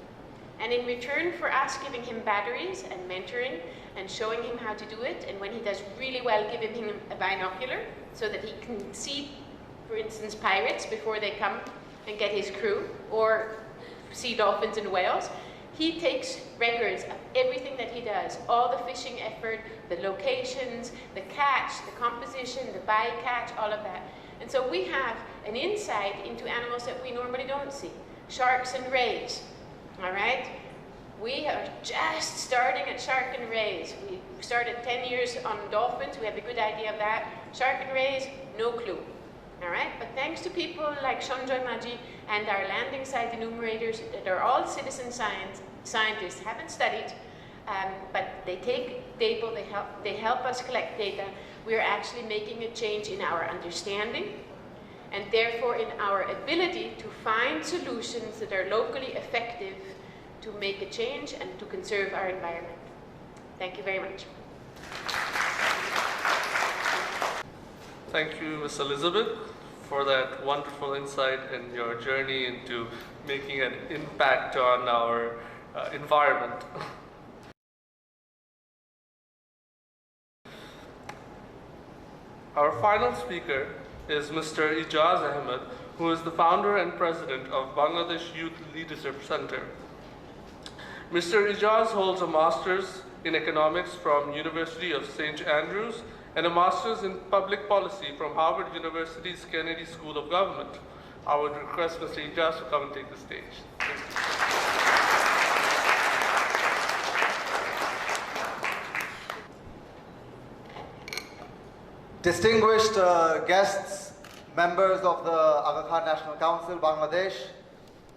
And in return for us giving him batteries and mentoring and showing him how to do it, and when he does really well, giving him a binocular so that he can see, for instance, pirates before they come and get his crew, or sea dolphins and whales. He takes records of everything that he does, all the fishing effort, the locations, the catch, the composition, the bycatch, all of that. And so we have an insight into animals that we normally don't see. Sharks and rays, all right? We are just starting at shark and rays. We started 10 years on dolphins, we have a good idea of that. Shark and rays, no clue. All right, but thanks to people like Shonjoy Maji and our landing site enumerators that are all citizen scientists, haven't studied, but they take data, they help us collect data. We are actually making a change in our understanding and therefore in our ability to find solutions that are locally effective to make a change and to conserve our environment. Thank you very much. Thank you, Ms. Elizabeth, for that wonderful insight in your journey into making an impact on our environment. Our final speaker is Mr. Ijaz Ahmed, who is the founder and president of Bangladesh Youth Leadership Center. Mr. Ijaz holds a master's in economics from University of St. Andrews and a master's in public policy from Harvard University's Kennedy School of Government. I would request Mr. Ijaz to come and take the stage. Thank you. Distinguished guests, members of the Aga Khan National Council, Bangladesh,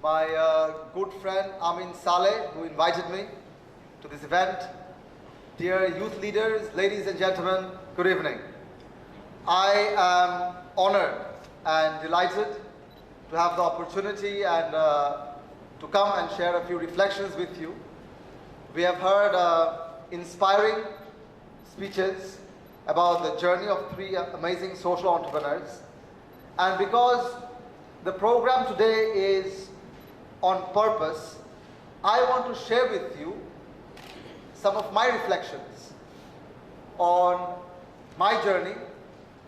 my good friend Amin Saleh, who invited me to this event, dear youth leaders, ladies and gentlemen, good evening. I am honored and delighted to have the opportunity and to come and share a few reflections with you. We have heard inspiring speeches about the journey of 3 amazing social entrepreneurs. And because the program today is on purpose, I want to share with you some of my reflections on my journey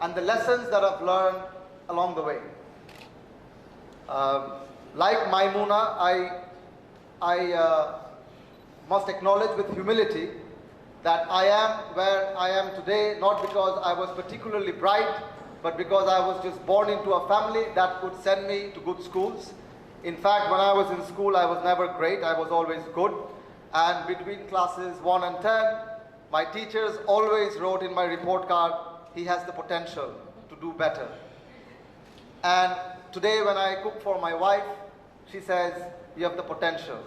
and the lessons that I've learned along the way. Like Maimuna, I must acknowledge with humility that I am where I am today, not because I was particularly bright, but because I was just born into a family that could send me to good schools. In fact, when I was in school, I was never great, I was always good. And between classes 1 and 10, my teachers always wrote in my report card, he has the potential to do better. And today when I cook for my wife, she says, you have the potential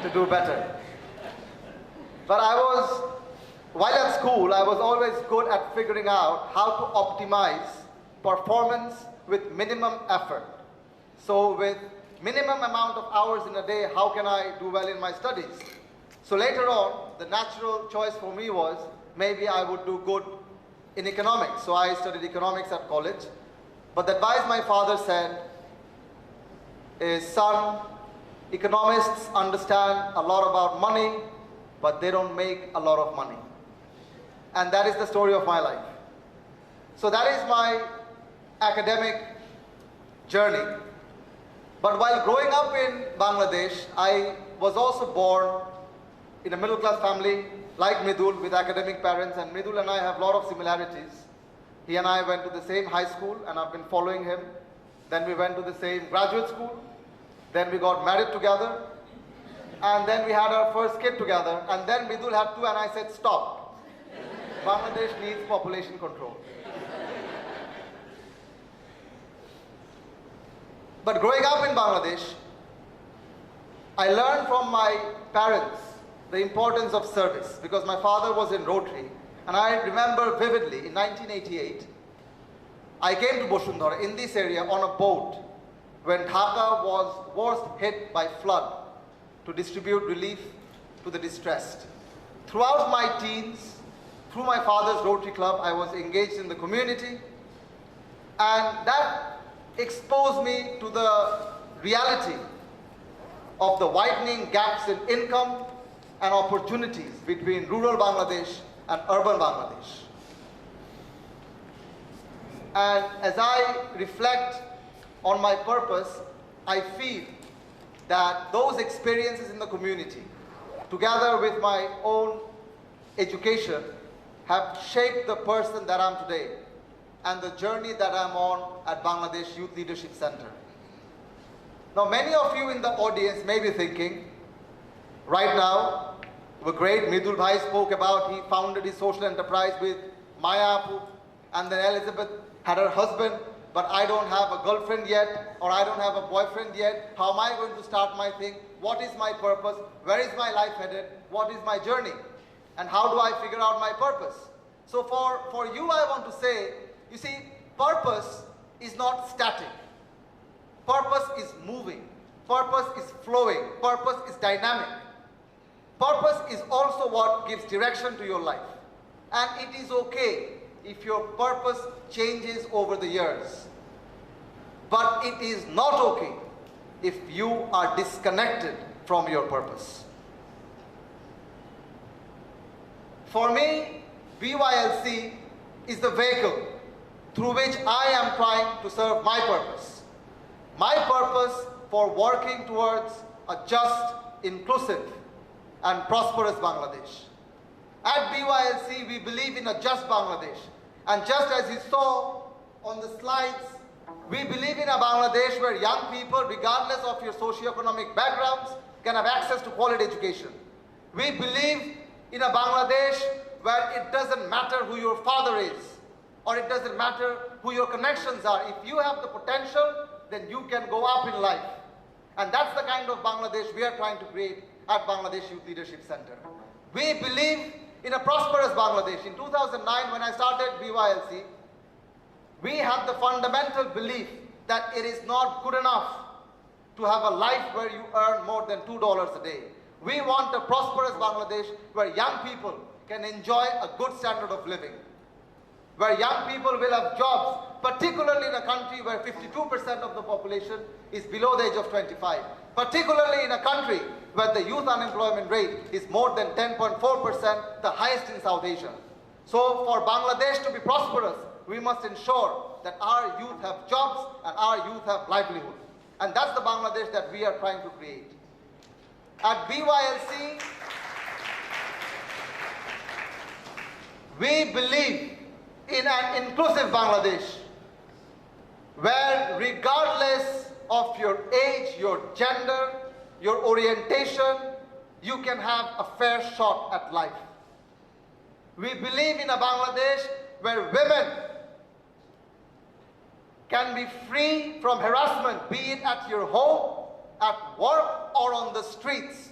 to do better. But while at school, I was always good at figuring out how to optimize performance with minimum effort. So with minimum amount of hours in a day, how can I do well in my studies? So later on, the natural choice for me was maybe I would do good in economics. So I studied economics at college. But the advice my father said is, son, economists understand a lot about money, but they don't make a lot of money. And that is the story of my life. So that is my academic journey. But while growing up in Bangladesh, I was also born in a middle-class family like Mridul, with academic parents, and Mridul and I have a lot of similarities. He and I went to the same high school, and I've been following him. Then we went to the same graduate school. Then we got married together. And then we had our first kid together. And then Mridul had two, and I said, stop. Bangladesh needs population control. But growing up in Bangladesh, I learned from my parents the importance of service, because my father was in Rotary. And I remember vividly, in 1988, I came to Boshundhara in this area on a boat when Dhaka was worst hit by flood, to distribute relief to the distressed. Throughout my teens, through my father's Rotary Club, I was engaged in the community, and that exposed me to the reality of the widening gaps in income and opportunities between rural Bangladesh and urban Bangladesh. And as I reflect on my purpose, I feel that those experiences in the community, together with my own education, have shaped the person that I'm today and the journey that I'm on at Bangladesh Youth Leadership Center. Now, many of you in the audience may be thinking, right now, the great Mridul Bhai spoke about, he founded his social enterprise with Maya Apu, and then Elizabeth had her husband, but I don't have a girlfriend yet, or I don't have a boyfriend yet. How am I going to start my thing? What is my purpose? Where is my life headed? What is my journey? And how do I figure out my purpose? So for you, I want to say, you see, purpose is not static. Purpose is moving. Purpose is flowing. Purpose is dynamic. Purpose is also what gives direction to your life. And it is okay if your purpose changes over the years. But it is not okay if you are disconnected from your purpose. For me, BYLC is the vehicle through which I am trying to serve my purpose. My purpose for working towards a just, inclusive, and prosperous Bangladesh. At BYLC, we believe in a just Bangladesh. And just as you saw on the slides, we believe in a Bangladesh where young people, regardless of your socioeconomic backgrounds, can have access to quality education. We believe in a Bangladesh where it doesn't matter who your father is, or it doesn't matter who your connections are. If you have the potential, then you can go up in life. And that's the kind of Bangladesh we are trying to create at Bangladesh Youth Leadership Center. We believe in a prosperous Bangladesh. In 2009, when I started BYLC, we had the fundamental belief that it is not good enough to have a life where you earn more than $2 a day. We want a prosperous Bangladesh where young people can enjoy a good standard of living, where young people will have jobs, particularly in a country where 52% of the population is below the age of 25, particularly in a country where the youth unemployment rate is more than 10.4%, the highest in South Asia. So for Bangladesh to be prosperous, we must ensure that our youth have jobs and our youth have livelihood. And that's the Bangladesh that we are trying to create. At BYLC, we believe in an inclusive Bangladesh where, regardless of your age, your gender, your orientation, you can have a fair shot at life. We believe in a Bangladesh where women can be free from harassment, be it at your home, at work, or on the streets.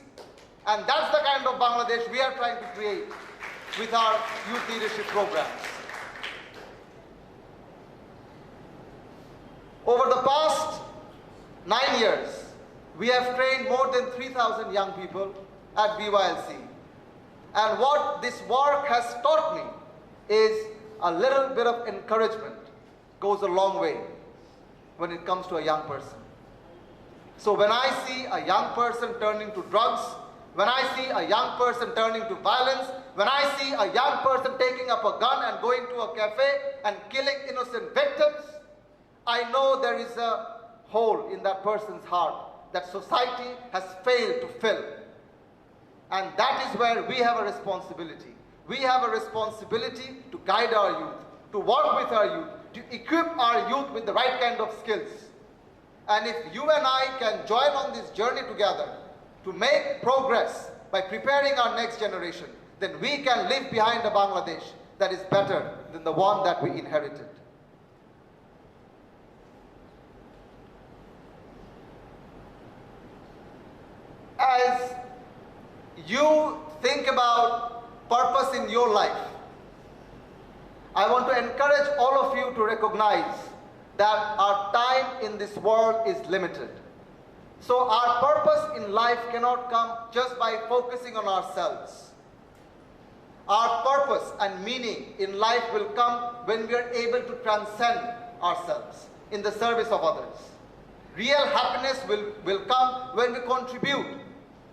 And that's the kind of Bangladesh we are trying to create with our youth leadership programs. 9 years, we have trained more than 3,000 young people at BYLC. And what this work has taught me is a little bit of encouragement goes a long way when it comes to a young person. So when I see a young person turning to drugs, when I see a young person turning to violence, when I see a young person taking up a gun and going to a cafe and killing innocent victims, I know there is a hole in that person's heart that society has failed to fill. And that is where we have a responsibility. We have a responsibility to guide our youth, to work with our youth, to equip our youth with the right kind of skills. And if you and I can join on this journey together to make progress by preparing our next generation, then we can leave behind a Bangladesh that is better than the one that we inherited. As you think about purpose in your life, I want to encourage all of you to recognize that our time in this world is limited. So our purpose in life cannot come just by focusing on ourselves. Our purpose and meaning in life will come when we are able to transcend ourselves in the service of others. Real happiness will come when we contribute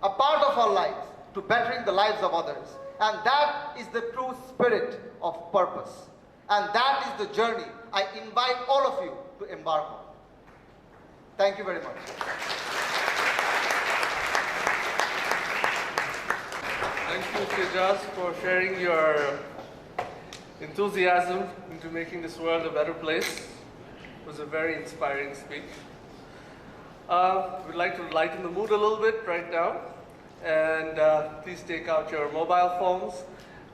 a part of our lives to bettering the lives of others. And that is the true spirit of purpose. And that is the journey I invite all of you to embark on. Thank you very much. Thank you, Tejas, for sharing your enthusiasm into making this world a better place. It was a very inspiring speech. We'd like to lighten the mood a little bit right now. And please take out your mobile phones.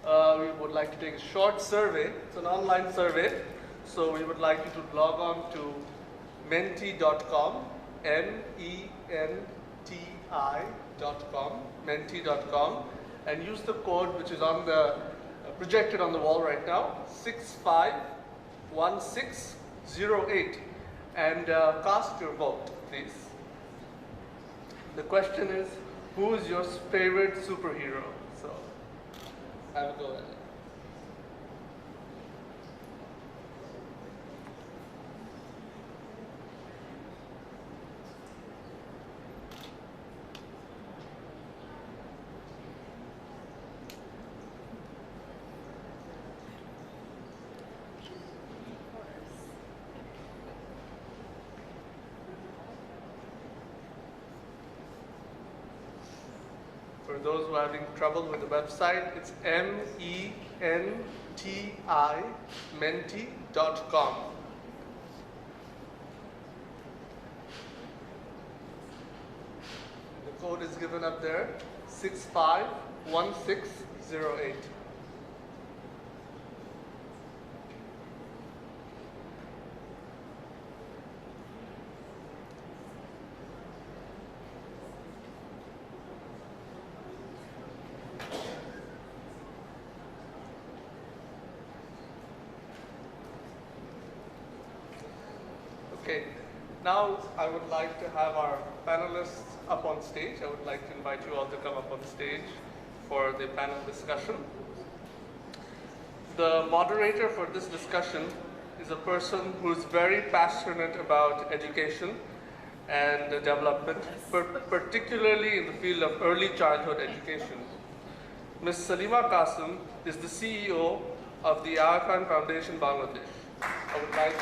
We would like to take a short survey. It's an online survey. So we would like you to log on to menti.com, menti.com, menti.com, and use the code which is on the projected on the wall right now, 651608, and cast your vote, please. The question is, who is your favorite superhero? So, have a go at it. For those who are having trouble with the website, it's menti, menti.com. The code is given up there, 651608. Okay, now I would like to have our panelists up on stage. I would like to invite you all to come up on stage for the panel discussion. The moderator for this discussion is a person who is very passionate about education and development, particularly in the field of early childhood education. Ms. Salima Qasim is the CEO of the Aga Khan Foundation, Bangladesh. I would like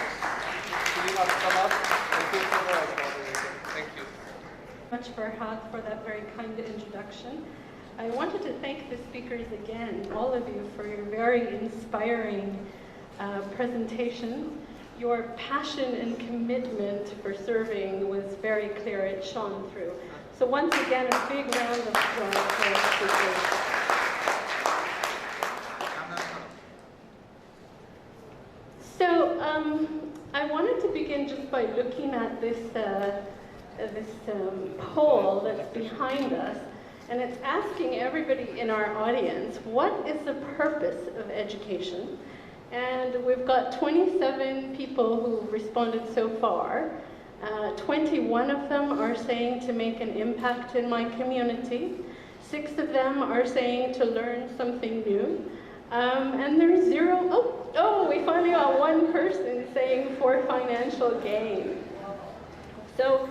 Salima to come up and take over as moderator. Thank you. Much Farhad for that very kind introduction. I wanted to thank the speakers again, all of you, for your very inspiring presentations. Your passion and commitment for serving was very clear. It shone through. So once again, a big round of applause for our speakers. So I wanted to begin just by looking at this poll that's behind us, and it's asking everybody in our audience, what is the purpose of education? And we've got 27 people who responded so far. 21 of them are saying to make an impact in my community. 6 of them are saying to learn something new. And there's 0, we finally got one person saying for financial gain. So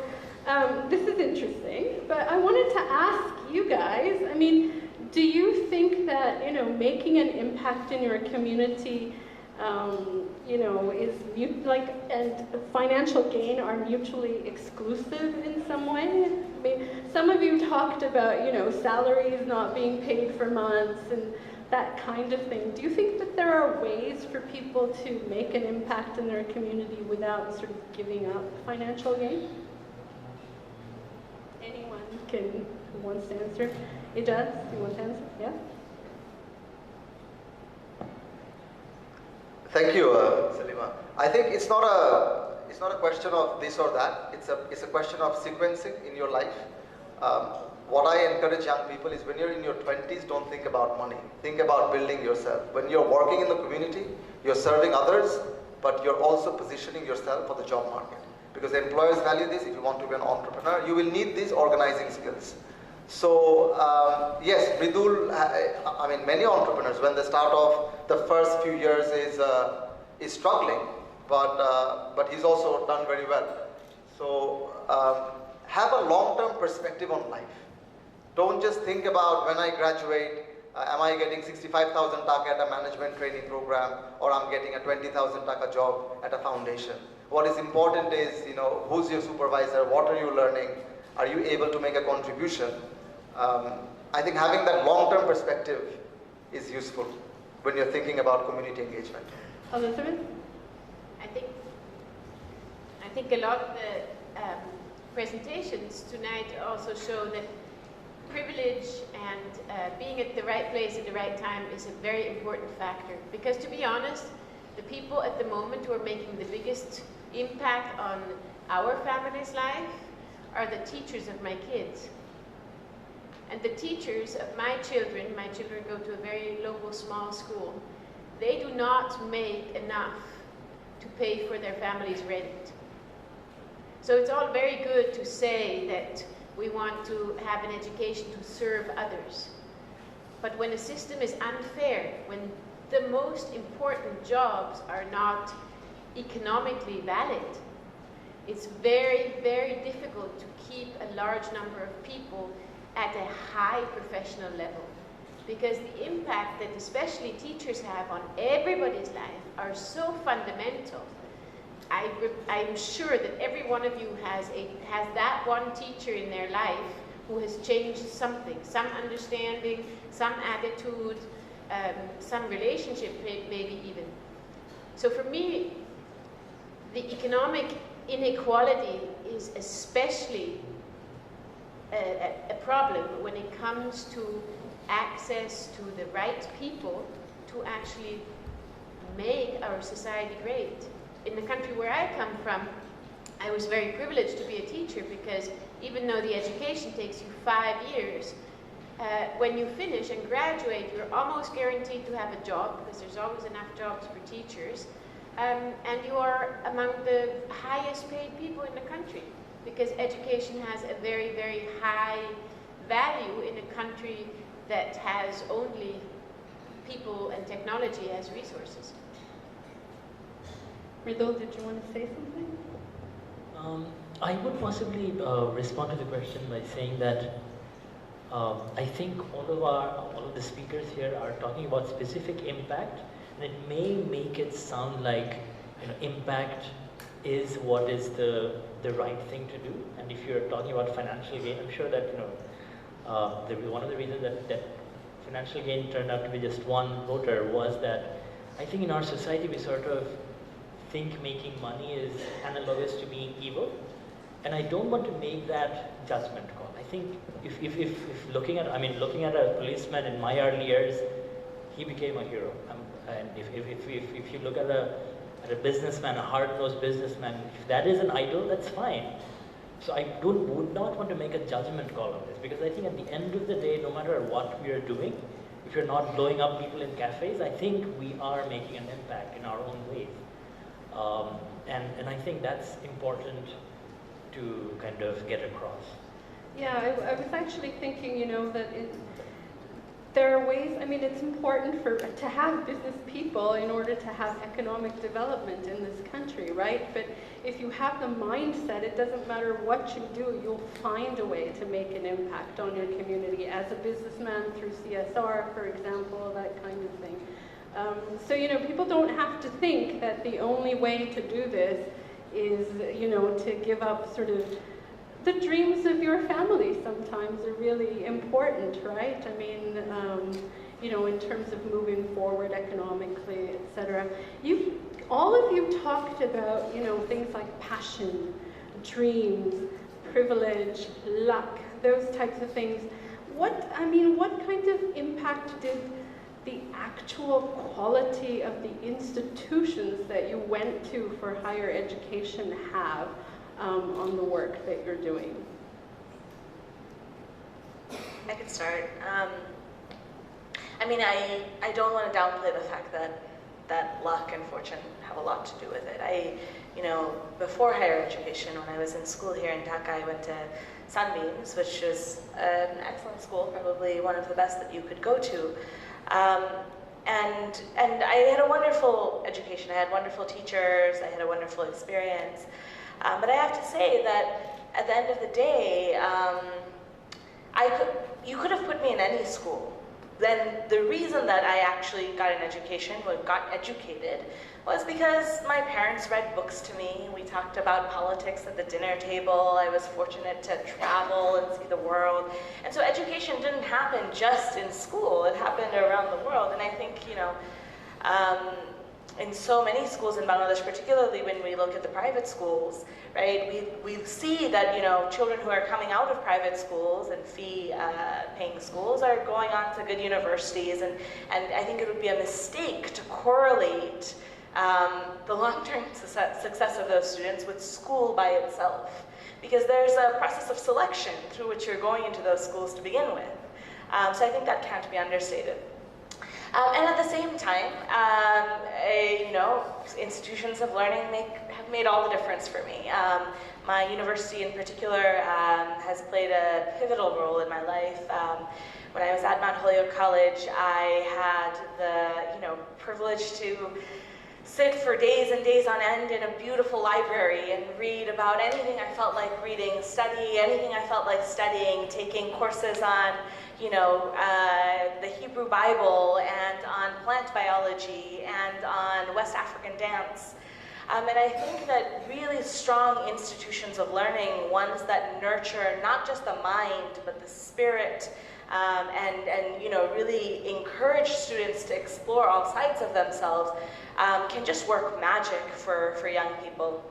this is interesting, but I wanted to ask you guys, I mean, do you think that, making an impact in your community, and financial gain are mutually exclusive in some way? I mean, some of you talked about, salaries not being paid for months and that kind of thing. Do you think that there are ways for people to make an impact in their community without sort of giving up financial gain? Anyone who wants to answer? Ijaz, you want to answer? Yeah? Thank you, Salima. I think it's not a question of this or that. It's a question of sequencing in your life. What I encourage young people is when you're in your 20s, don't think about money. Think about building yourself. When you're working in the community, you're serving others, but you're also positioning yourself for the job market. Because employers value this. If you want to be an entrepreneur, you will need these organizing skills. So yes, Mridul, many entrepreneurs, when they start off, the first few years is struggling, but he's also done very well. So have a long-term perspective on life. Don't just think about when I graduate, am I getting 65,000 taka at a management training program, or I'm getting a 20,000 taka job at a foundation. What is important is, who's your supervisor, what are you learning, are you able to make a contribution? I think having that long-term perspective is useful when you're thinking about community engagement. Elizabeth? I think a lot of the presentations tonight also show that privilege and being at the right place at the right time is a very important factor. Because to be honest, the people at the moment who are making the biggest impact on our family's life are the teachers of my kids. And the teachers of my children go to a very local small school, they do not make enough to pay for their family's rent. So it's all very good to say that we want to have an education to serve others. But when a system is unfair, when the most important jobs are not economically valid, it's very, very difficult to keep a large number of people at a high professional level. Because the impact that especially teachers have on everybody's life are so fundamental. I'm sure that every one of you has that one teacher in their life who has changed something, some understanding, some attitude, some relationship maybe even. So for me, the economic inequality is especially a problem when it comes to access to the right people to actually make our society great. In the country where I come from, I was very privileged to be a teacher because even though the education takes you 5 years, when you finish and graduate, you're almost guaranteed to have a job because there's always enough jobs for teachers, and you are among the highest paid people in the country because education has a very, very high value in a country that has only people and technology as resources. Mridul, did you want to say something? I would possibly respond to the question by saying that I think all of the speakers here are talking about specific impact, and it may make it sound like impact is what is the right thing to do. And if you're talking about financial gain, I'm sure that one of the reasons that financial gain turned out to be just one voter was that I think in our society we sort of think making money is analogous to being evil, and I don't want to make that judgment call. I think if looking at a policeman in my early years, he became a hero. And if you look at a businessman, a hard-nosed businessman, if that is an idol, that's fine. So I would not want to make a judgment call on this, because I think at the end of the day, no matter what we are doing, if you're not blowing up people in cafes, I think we are making an impact in our own ways. And I think that's important to kind of get across? Yeah, I was actually thinking, that there are ways, it's important to have business people in order to have economic development in this country, right? But if you have the mindset, it doesn't matter what you do, you'll find a way to make an impact on your community as a businessman through CSR, for example, that kind of thing. So, people don't have to think that the only way to do this is, to give up sort of the dreams of your family sometimes are really important, right? In terms of moving forward economically, etc. All of you talked about, things like passion, dreams, privilege, luck, those types of things. What kind of impact did the actual quality of the institutions that you went to for higher education have on the work that you're doing? I could start. I don't want to downplay the fact that luck and fortune have a lot to do with it. Before higher education, when I was in school here in Dhaka, I went to Sunbeams, which was an excellent school, probably one of the best that you could go to. And I had a wonderful education. I had wonderful teachers. I had a wonderful experience. But I have to say that at the end of the day, you could have put me in any school. Then the reason that I actually got an education, got educated, was because my parents read books to me. We talked about politics at the dinner table. I was fortunate to travel and see the world. And so education didn't happen just in school. It happened around the world. And I think, in so many schools in Bangladesh, particularly when we look at the private schools, right, we see that, children who are coming out of private schools and fee-paying schools are going on to good universities, and I think it would be a mistake to correlate the long-term success of those students with school by itself, because there's a process of selection through which you're going into those schools to begin with. So I think that can't be understated. And at the same time, institutions of learning have made all the difference for me. My university in particular has played a pivotal role in my life. When I was at Mount Holyoke College, I had the privilege to sit for days and days on end in a beautiful library and read about anything I felt like reading, study anything I felt like studying, taking courses on the Hebrew Bible and on plant biology and on West African dance. And I think that really strong institutions of learning, ones that nurture not just the mind but the spirit, and really encourage students to explore all sides of themselves, can just work magic for young people.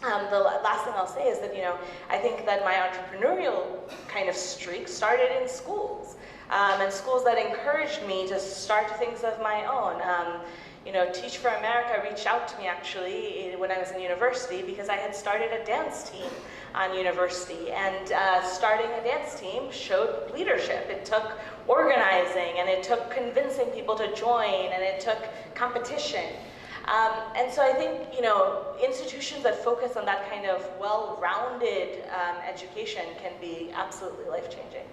The last thing I'll say is that, I think that my entrepreneurial kind of streak started in schools, and schools that encouraged me to start things of my own. Teach for America reached out to me actually when I was in university because I had started a dance team on university, and starting a dance team showed leadership. It took organizing, and it took convincing people to join, and it took competition. And so I think, institutions that focus on that kind of well-rounded education can be absolutely life-changing.